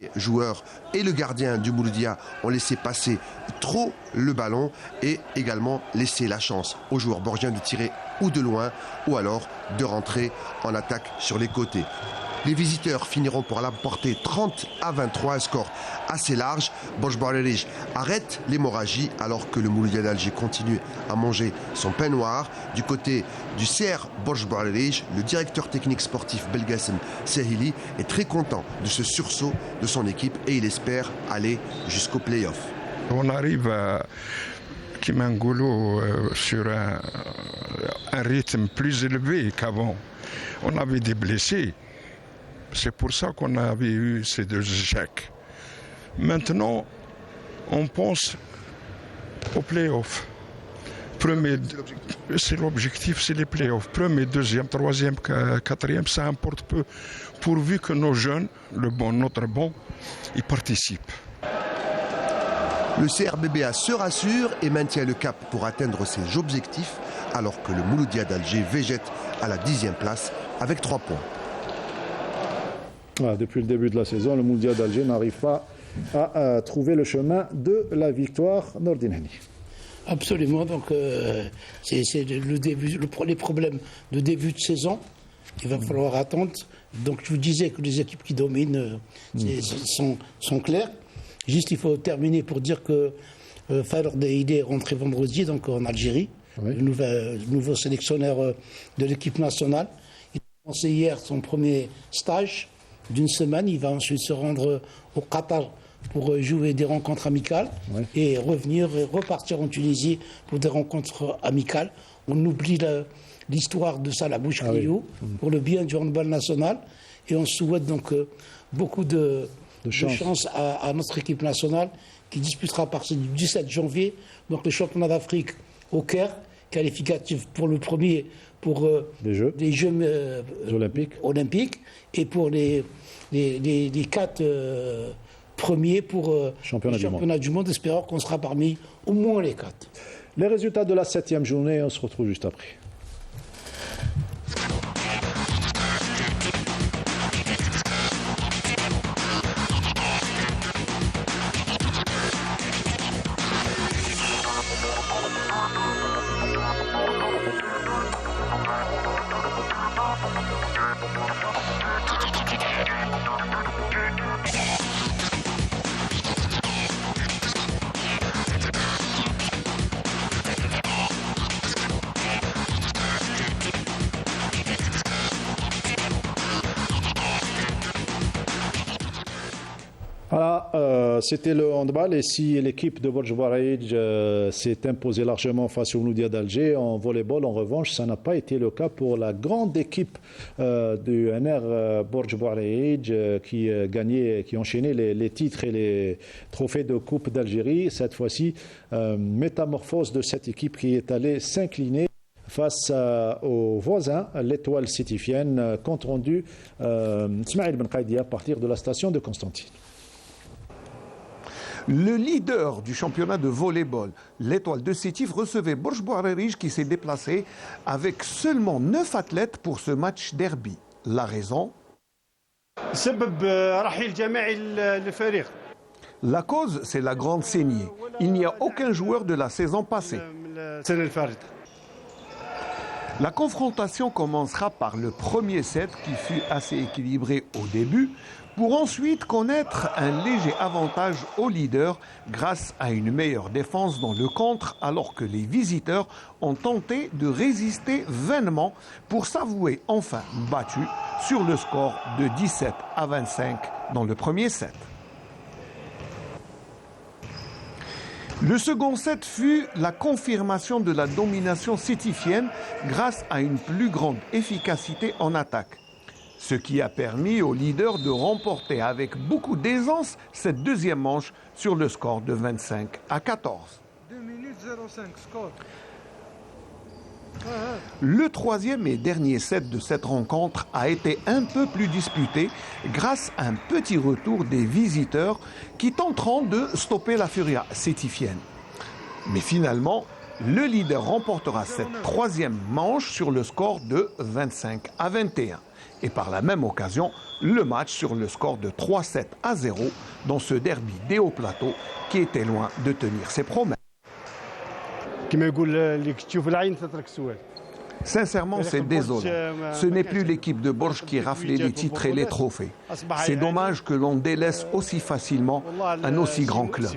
Les joueurs et le gardien du Mouloudia ont laissé passer trop le ballon et également laissé la chance aux joueurs borgiens de tirer ou de loin ou alors de rentrer en attaque sur les côtés. Les visiteurs finiront par l'emporter 30 à 23, un score assez large. Borj Bouarerij arrête l'hémorragie alors que le Mouloudia d'Alger continue à manger son pain noir. Du côté du CR Borj Bouarerij, le directeur technique sportif Belgassem Sehili est très content de ce sursaut de son équipe et il espère aller jusqu'au play-off. On arrive à Kimangolo sur un rythme plus élevé qu'avant. On avait des blessés. C'est pour ça qu'on avait eu ces 2 échecs. Maintenant, on pense aux play-offs. C'est l'objectif, c'est les play-offs. Premier, deuxième, troisième, quatrième, ça importe peu, pourvu que nos jeunes, notre bon, y participent. Le CRBBA se rassure et maintient le cap pour atteindre ses objectifs, alors que le Mouloudia d'Alger végète à la 10e place avec 3 points. Voilà, depuis le début de la saison, le Mouloudia d'Alger n'arrive pas à trouver le chemin de la victoire. Nordin Hani. Absolument, donc c'est le début, les problèmes de début de saison. Il va falloir attendre. Donc je vous disais que les équipes qui dominent sont claires. Juste, il faut terminer pour dire que Farouk Daïdé est rentré vendredi donc en Algérie, oui. le nouveau sélectionneur de l'équipe nationale. Il a commencé hier son premier stage d'une semaine. Il va ensuite se rendre au Qatar pour jouer des rencontres amicales, oui. Et repartir en Tunisie pour des rencontres amicales. On oublie l'histoire de Salah Bouchriou pour le bien du handball national et on souhaite donc beaucoup de chance à notre équipe nationale qui disputera à partir du 17 janvier donc le championnat d'Afrique au Caire, qualificatif pour le premier pour les Jeux olympiques et pour les 4 premiers pour le championnat du monde, espérant qu'on sera parmi au moins les 4. Les résultats de la 7e journée, on se retrouve juste après. Voilà, c'était le handball et si l'équipe de Borj Bouarerij s'est imposée largement face au Mouloudia d'Alger en volleyball, en revanche, ça n'a pas été le cas pour la grande équipe du NR Borj Bouarerij qui enchaînait les titres et les trophées de Coupe d'Algérie. Cette fois-ci, métamorphose de cette équipe qui est allée s'incliner face aux voisins, l'étoile sétifienne, compte rendu Ismaël Ben Qaïdi à partir de la station de Constantine. Le leader du championnat de volleyball, l'étoile de Sétif, recevait Borj Bouarerij qui s'est déplacé avec seulement 9 athlètes pour ce match derby. La raison ? La cause, c'est la grande saignée. Il n'y a aucun joueur de la saison passée. La confrontation commencera par le premier set qui fut assez équilibré au début, pour ensuite connaître un léger avantage au leader grâce à une meilleure défense dans le contre, alors que les visiteurs ont tenté de résister vainement pour s'avouer enfin battus sur le score de 17-25 dans le premier set. Le second set fut la confirmation de la domination sétifienne grâce à une plus grande efficacité en attaque. Ce qui a permis au leader de remporter avec beaucoup d'aisance cette deuxième manche sur le score de 25-14. 2 minutes 05 score. Le troisième et dernier set de cette rencontre a été un peu plus disputé grâce à un petit retour des visiteurs qui tenteront de stopper la furia sétifienne. Mais finalement, le leader remportera cette troisième manche sur le score de 25-21. Et par la même occasion, le match sur le score de 3-7-0 dans ce derby des hauts plateaux qui était loin de tenir ses promesses. Sincèrement, c'est désolant. Ce n'est plus l'équipe de Borj qui raflait les titres et les trophées. C'est dommage que l'on délaisse aussi facilement un aussi grand club.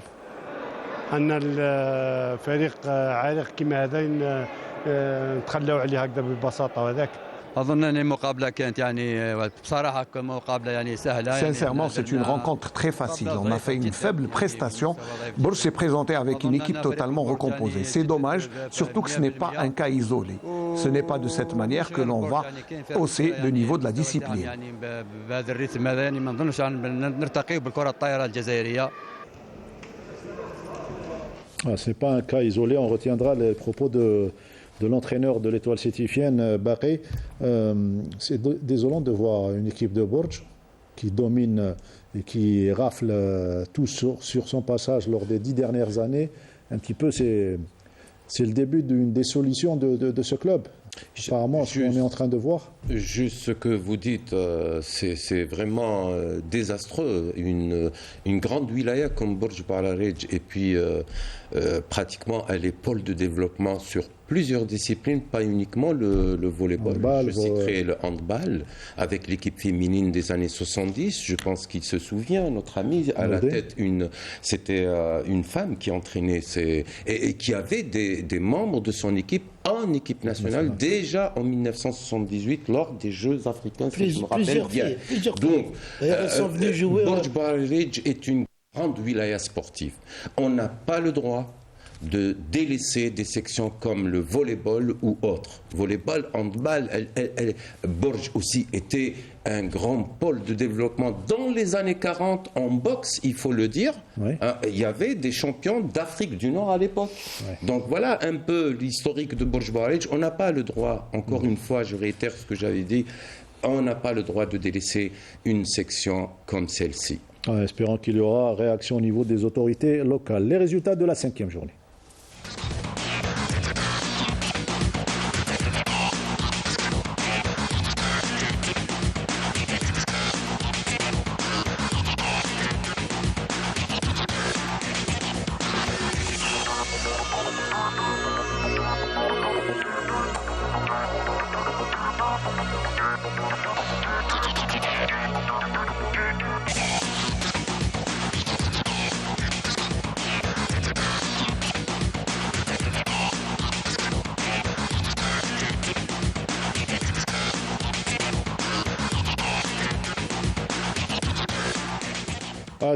Sincèrement, c'est une rencontre très facile. On a fait une faible prestation. Borj s'est présenté avec une équipe totalement recomposée. C'est dommage, surtout que ce n'est pas un cas isolé. Ce n'est pas de cette manière que l'on va hausser le niveau de la discipline. Ce n'est pas un cas isolé. On retiendra les propos de l'entraîneur de l'Étoile sétifienne, Barré. C'est désolant de voir une équipe de Borj qui domine et qui rafle tout sur son passage lors des 10 dernières années. Un petit peu, c'est le début d'une dissolution de ce club. Apparemment, ce qu'on est en train de voir. Juste ce que vous dites, c'est vraiment désastreux. Une grande wilaya comme Borj Bararej et puis pratiquement à l'épaule de développement sur plusieurs disciplines, pas uniquement le volleyball. Je citerai le handball avec l'équipe féminine des années 70. Je pense qu'il se souvient, notre ami à la tête, c'était une femme qui entraînait et qui avait des membres de son équipe en équipe nationale déjà en 1978 lors des Jeux africains, si je me rappelle bien. Donc, Borj Bararej est une grande wilaya sportive. On n'a pas le droit de délaisser des sections comme le volleyball ou autres. Volleyball, handball, Borj aussi était un grand pôle de développement dans les années 40 en boxe, il faut le dire. Oui. Il y avait des champions d'Afrique du Nord à l'époque. Oui. Donc voilà un peu l'historique de Borj Bararej. On n'a pas le droit, encore une fois, je réitère ce que j'avais dit, on n'a pas le droit de délaisser une section comme celle-ci. Espérons qu'il y aura réaction au niveau des autorités locales. Les résultats de la 5e journée.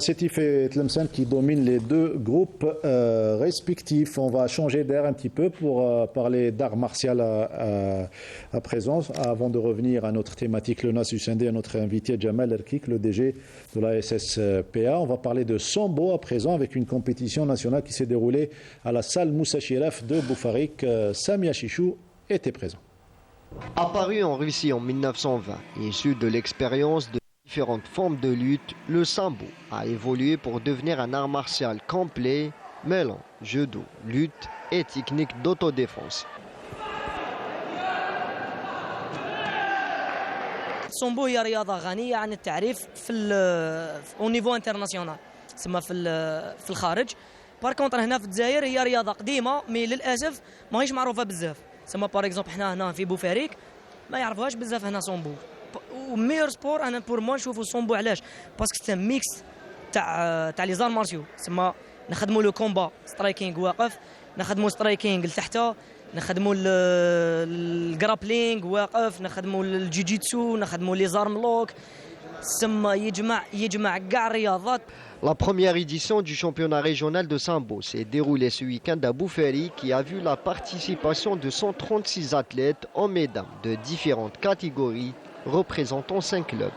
Sétif et Tlemcen qui dominent les deux groupes respectifs. On va changer d'air un petit peu pour parler d'art martial à présent. Avant de revenir à notre thématique, le Nas Hussein, à notre invité Jamal Erkik, le DG de la SSPA. On va parler de sambo à présent avec une compétition nationale qui s'est déroulée à la salle Moussa Chiraf de Boufarik. Samia Chichou était présent. Apparu en Russie en 1920 et issu de l'expérience de différentes formes de lutte, le sambo a évolué pour devenir un art martial complet, mêlant judo, lutte et technique d'autodéfense. السامبو هي رياضة غنية عن التعريف au niveau international. تسمى في الخارج. بار كونتر هنا في الجزائر هي رياضة قديمة مي للأسف ماهيش معروفة بزاف. سما باغ اكزومبل حنا هنا في بوفاريك ما يعرفوهاش بزاف هنا سومبو وميور سبور انا بور موا نشوفوا سومبو علاش باسكو سي ميكس تاع لي زار مارسيو سما نخدموا لو كومبا سترايكينغ واقف نخدموا سترايكينغ لتحت نخدموا الجرابلينغ واقف نخدموا الجيجيتسو نخدموا لي زار ملوك سما يجمع كاع الرياضات. La première édition du championnat régional de Sambo s'est déroulée ce week-end à Bouferi qui a vu la participation de 136 athlètes en mesdames de différentes catégories représentant 5 clubs.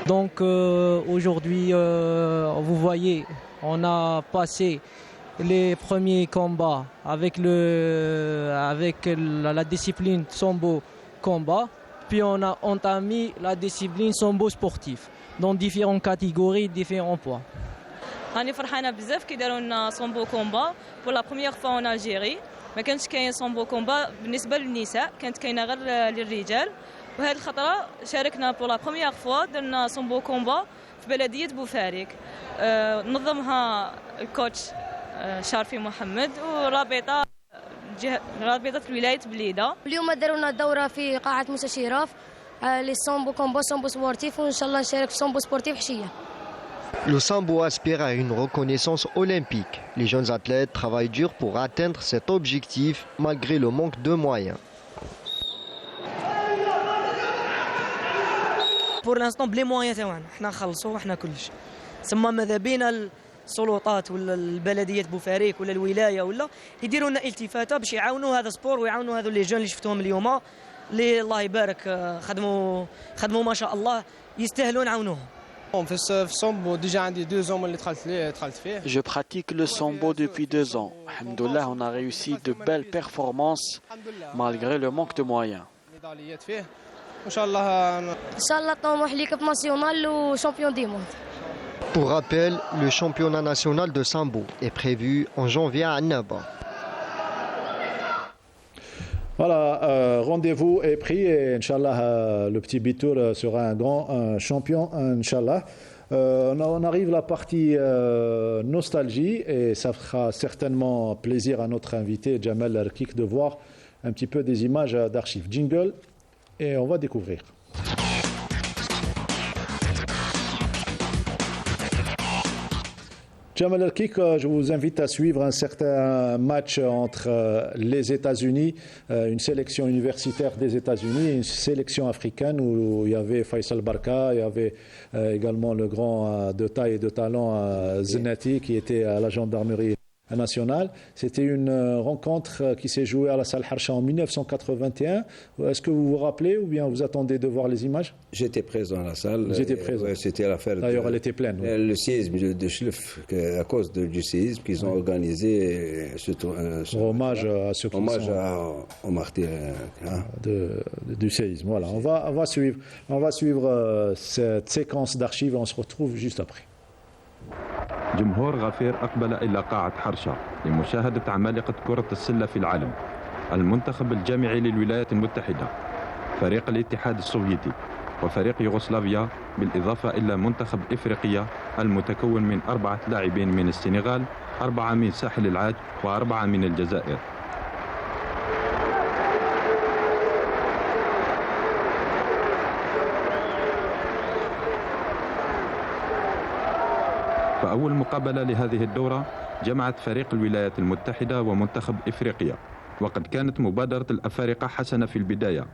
Donc aujourd'hui, vous voyez, on a passé les premiers combats avec la discipline Sambo combat. Puis on a entamé la discipline sambo sportif dans différentes catégories, différents poids. راني فرحانه بزاف كي داروا لنا سامبو كومبا بور لا بروميير فوا اون الجيري ما كانش كاين سامبو كومبا بالنسبه للنساء كانت كاينه غير للرجال وهذه الخطره شاركنا بور لا بروميير فوا درنا سامبو كومبا في بلديه بوفاريك نظمها الكوتش شارفي محمد ورابطه رابطة ولاية بليدة. اليوم داروا لنا دورة في قاعة موسى شراف للسامبو كومبو سامبو سبورتيف وإن شاء الله نشارك في سامبو سبورتيف حشية. Le sambo aspire à une reconnaissance olympique. Les jeunes athlètes travaillent dur pour atteindre cet objectif malgré le manque de moyens. Pour l'instant بلي موان تاعنا حنا نخلصوا وحنا كلش ثم ماذا بينا السلطات ولا البلديات بوفاريك ولا الولايه ولا يديروا لنا التفاته باش يعاونوا هذا السبور ويعاونوا هذو لي جون اللي شفتوهم اليوم اللي الله يبارك خدموا ما شاء الله يستاهلوا نعاونوهم. Je pratique le sambo depuis 2 ans. Alhamdoulilah, on a réussi de belles performances malgré le manque de moyens. إن شاء الله طموح ليكيب ناسيونال وشامبيون دي موند. Pour rappel, le championnat national de Sambo est prévu en janvier à Annaba. Voilà, rendez-vous est pris et Inch'Allah, le petit Bitour sera un grand champion, Inch'Allah. On arrive à la partie nostalgie et ça fera certainement plaisir à notre invité Jamel Erkik de voir un petit peu des images d'archives. Jingle et on va découvrir. Jamel Erkik, je vous invite à suivre un certain match entre les États-Unis, une sélection universitaire des États-Unis, une sélection africaine où il y avait Faisal Barka, il y avait également le grand de taille et de talent Zenati qui était à la gendarmerie nationale. C'était une rencontre qui s'est jouée à la salle Harsha en 1981. Est-ce que vous vous rappelez ou bien vous attendez de voir les images? J'étais présent à la salle. J'étais présent. C'était l'affaire. D'ailleurs, elle était pleine. Le séisme de Schlef, à cause du séisme qu'ils ont organisé hommage à ceux qui hommage aux martyrs du séisme. Voilà, on va suivre cette séquence d'archives et on se retrouve juste après. جمهور غفير أقبل إلى قاعة حرشة لمشاهدة عمالقة كرة السلة في العالم، المنتخب الجامعي للولايات المتحدة، فريق الاتحاد السوفيتي، وفريق يوغوسلافيا، بالإضافة إلى منتخب إفريقيا المتكون من 4 لاعبين من السنغال، 4 من ساحل العاج و4 من الجزائر. فأول مقابلة لهذه الدورة جمعت فريق الولايات المتحدة ومنتخب إفريقيا، وقد كانت مبادرة الأفارقة حسنة في البداية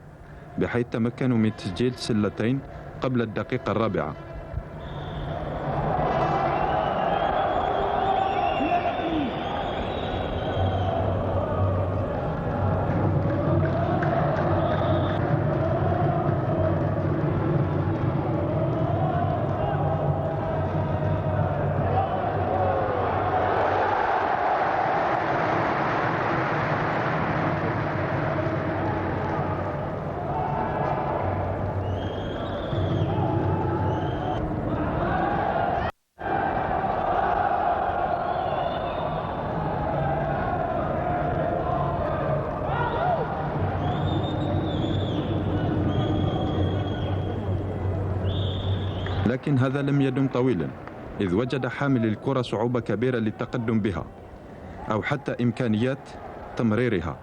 بحيث تمكنوا من تسجيل سلتين قبل الدقيقة 4. لكن هذا لم يدم طويلا، إذ وجد حامل الكرة صعوبة كبيرة للتقدم بها، أو حتى إمكانيات تمريرها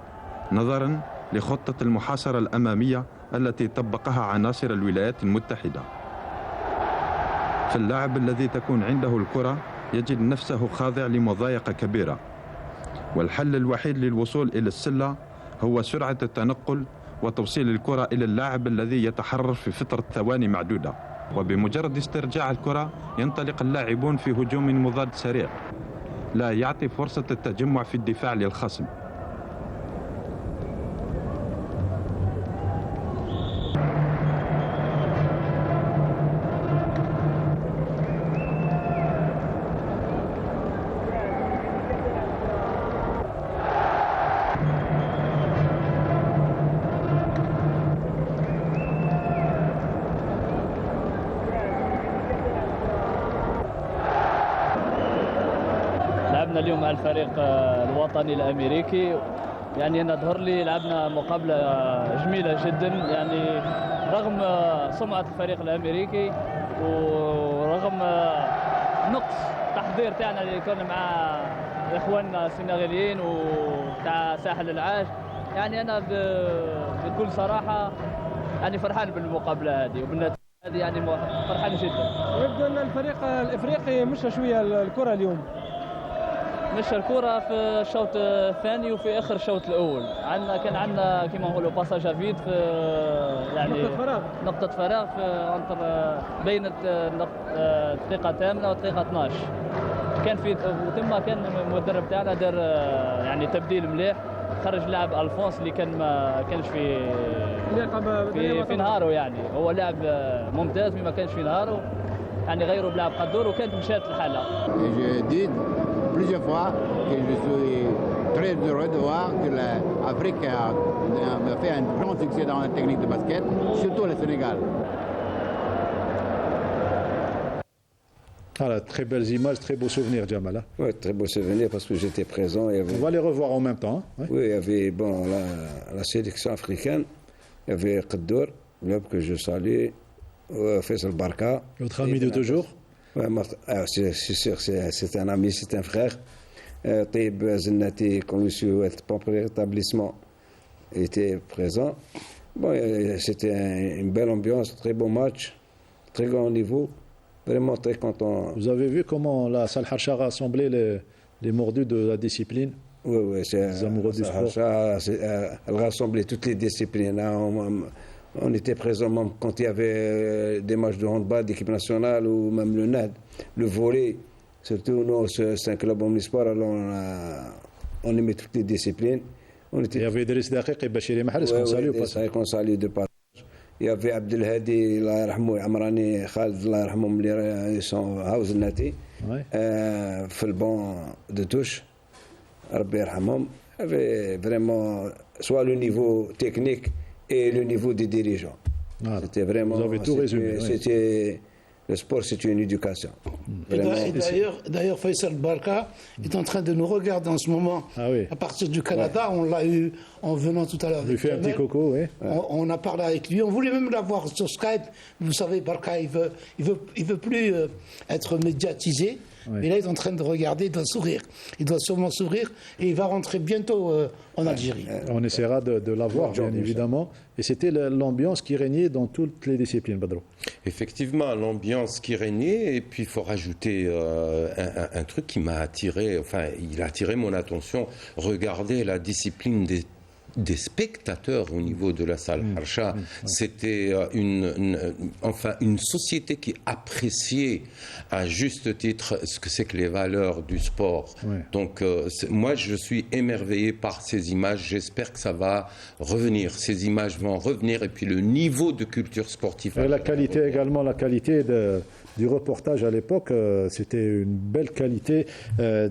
نظرا لخطة المحاصرة الأمامية التي طبقها عناصر الولايات المتحدة. فاللاعب الذي تكون عنده الكرة يجد نفسه خاضع لمضايقة كبيرة، والحل الوحيد للوصول إلى السلة هو سرعة التنقل وتوصيل الكرة إلى اللاعب الذي يتحرر في فترة ثواني معدودة، وبمجرد استرجاع الكرة ينطلق اللاعبون في هجوم مضاد سريع لا يعطي فرصة التجمع في الدفاع للخصم. لعبنا اليوم مع الفريق الوطني الامريكي، يعني انا ظهر لي لعبنا مقابله جميله جدا، يعني رغم سمعه الفريق الامريكي ورغم نقص التحضير تاعنا اللي كنا مع اخواننا السنغاليين وتاع ساحل العاج، يعني انا بكل صراحه يعني فرحان بالمقابله هذه وبالنتيجه هذه، يعني فرحان جدا. يبدو ان الفريق الافريقي مشى شويه الكره اليوم، مشى الكرة في الشوط الثاني وفي اخر الشوط الاول. كان عندنا كما نقولوا باساج فيد في يعني نقطة فراغ في انطر بين الدقيقة 8 والدقيقة 12. كان في ثم كان المدرب تاعنا دار يعني تبديل مليح، خرج لاعب الفونس اللي ما كانش في نهاره، يعني هو لاعب ممتاز ما كانش في نهاره، يعني غيره بلاعب قدور وكانت مشات الحالة. جديد plusieurs fois que je suis très heureux de voir que l'Afrique a fait un grand succès dans la technique de basket, surtout le Sénégal. Voilà, très belles images, très beaux souvenirs, Jamal. Oui, très beaux souvenirs parce que j'étais présent. On va les revoir en même temps. Hein. Oui, il y avait la sélection africaine, il y avait Qaddour, club que je salue, Faisal Barka. Votre ami de toujours. C'est sûr, c'est un ami, c'est un frère. Taïb Zennati, qu'on lui souhaite bon rétablissement, était présent. Bon, c'était une belle ambiance, très beau match, très grand niveau, vraiment très content. Vous avez vu comment la Sal Harsha a rassemblé les mordus de la discipline? Oui, c'est les amoureux du sport. Elle rassemblait toutes les disciplines. On était présents même quand il y avait des matchs de handball d'équipe nationale ou même le NAD, le volley. Surtout nous, c'est un club omnisport, alors on aimait toutes les disciplines. Il y avait Idriss Daqiq et Bachir Mahrez qu'on salue au passage. qu'on salue de passage. Il y avait Abdelhadi, Allah yarhamou, Amrani, Khalid, Allah yarhamou, ils sont Haouz Nati, fait le banc de touche, Rabbi yarhamoum. Il y avait vraiment soit le niveau technique et le niveau des dirigeants. Voilà. C'était vraiment. Vous avez tout résumé. Le sport, c'est une éducation. D'ailleurs, Faisal Barka est en train de nous regarder en ce moment. Ah oui. À partir du Canada, on l'a eu en venant tout à l'heure. On lui fait un petit coco, oui. On a parlé avec lui. On voulait même l'avoir sur Skype. Vous savez, Barka, il veut plus être médiatisé. Oui. Mais là, il est en train de regarder, il doit sourire. Il doit sûrement sourire et il va rentrer bientôt en Algérie. On essaiera de l'avoir, bien évidemment. Et c'était l'ambiance qui régnait dans toutes les disciplines, Badro. Effectivement, l'ambiance qui régnait. Et puis, il faut rajouter un truc qui m'a attiré, enfin, il a attiré mon attention. Regardez la discipline des spectateurs au niveau de la salle Harsha. C'était une société qui appréciait à juste titre ce que c'est que les valeurs du sport. Donc moi je suis émerveillé par ces images, j'espère que ça va revenir, ces images vont revenir, et puis le niveau de culture sportive. Et la qualité également, la qualité du reportage à l'époque, c'était une belle qualité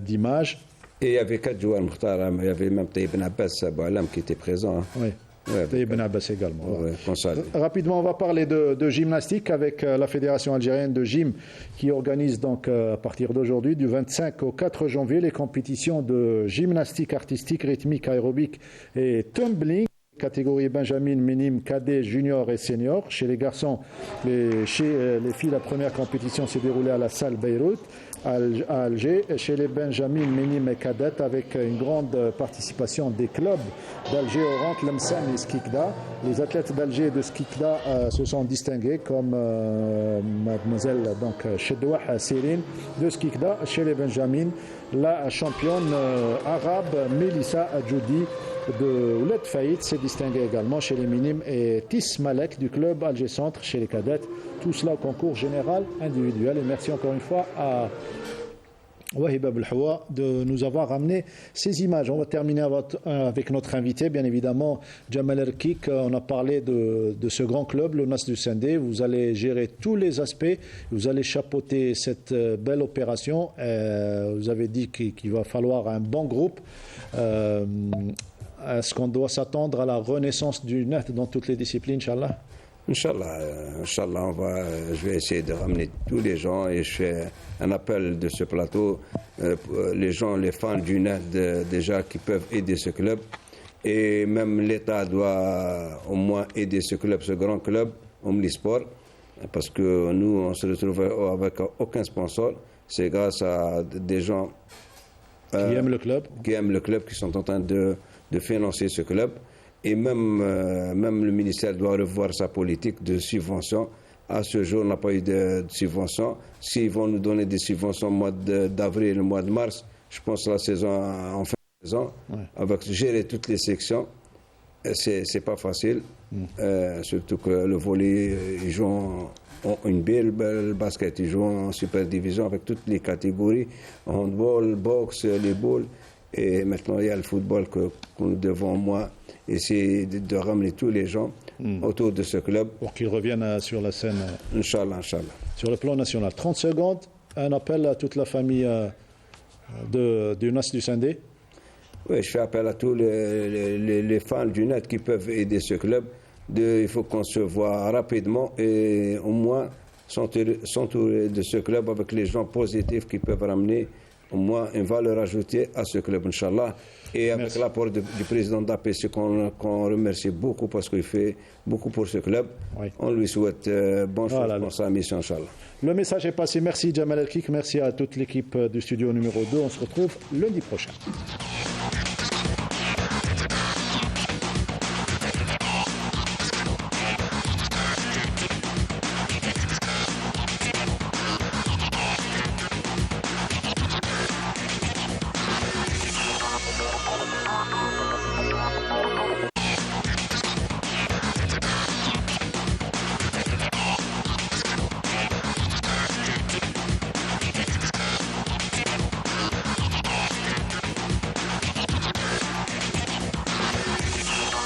d'image. Et il y avait 4 joueurs, il y avait même Taïb Ben Abbas, Aboualam qui était présent. Oui, Taïb Ben Abbas également. Rapidement, on va parler de gymnastique avec la Fédération algérienne de gym qui organise donc à partir d'aujourd'hui, du 25 au 4 janvier, les compétitions de gymnastique artistique, rythmique, aérobique et tumbling Catégorie Benjamin, Minime, Cadet, Junior et Senior. Chez les garçons, chez les filles, la première compétition s'est déroulée à la salle Beyrouth, à Alger. Et chez les Benjamin, Minime et Cadettes, avec une grande participation des clubs d'Alger, Oran, Tlemcen et Skikda. Les athlètes d'Alger et de Skikda se sont distingués, comme mademoiselle Chedouah Sérine de Skikda. Chez les Benjamin, la championne arabe Melissa Adjoudi de Ouled Faïd s'est distinguée également chez les minimes, et Tis Malek du club Alger Centre chez les cadettes. Tout cela au concours général individuel. Et merci encore une fois à Wahib Abdelhawa de nous avoir ramené ces images. On va terminer avec notre invité, bien évidemment, Jamal Erkik. On a parlé de ce grand club, le Nas du Sindé. Vous allez gérer tous les aspects, vous allez chapeauter cette belle opération. Vous avez dit qu'il va falloir un bon groupe. Est-ce qu'on doit s'attendre à la renaissance du net dans toutes les disciplines, Inch'Allah? Inch'Allah, je vais essayer de ramener tous les gens, et je fais un appel de ce plateau, les gens, les fans du net déjà qui peuvent aider ce club, et même l'État doit au moins aider ce club, ce grand club, Omnisport, parce que nous on se retrouve avec aucun sponsor. C'est grâce à des gens qui aiment le club, qui sont en train de financer ce club. Et même le ministère doit revoir sa politique de subvention. À ce jour, on n'a pas eu de subvention. S'ils vont nous donner des subventions au mois d'avril, le mois de mars, je pense que la saison, en fin de saison, avec gérer toutes les sections, c'est pas facile. Surtout que le volley, ils jouent une belle basket, ils jouent en super division avec toutes les catégories, handball, boxe, les boules. Et maintenant, il y a le football que nous devons, moi, essayer de ramener tous les gens autour de ce club. Pour qu'ils reviennent sur la scène. Inch'Allah. Sur le plan national. 30 secondes, un appel à toute la famille du Nas du Sindé. Oui, je fais appel à tous les fans du net qui peuvent aider ce club. Il faut qu'on se voit rapidement et au moins s'entourer de ce club avec les gens positifs qui peuvent ramener au moins une valeur ajoutée à ce club, Inch'Allah. Et avec l'apport du président d'APC qu'on remercie beaucoup parce qu'il fait beaucoup pour ce club. Oui. On lui souhaite bonne chance pour sa mission, Inch'Allah. Le message est passé. Merci Jamal Erkik, merci à toute l'équipe du studio numéro 2. On se retrouve lundi prochain.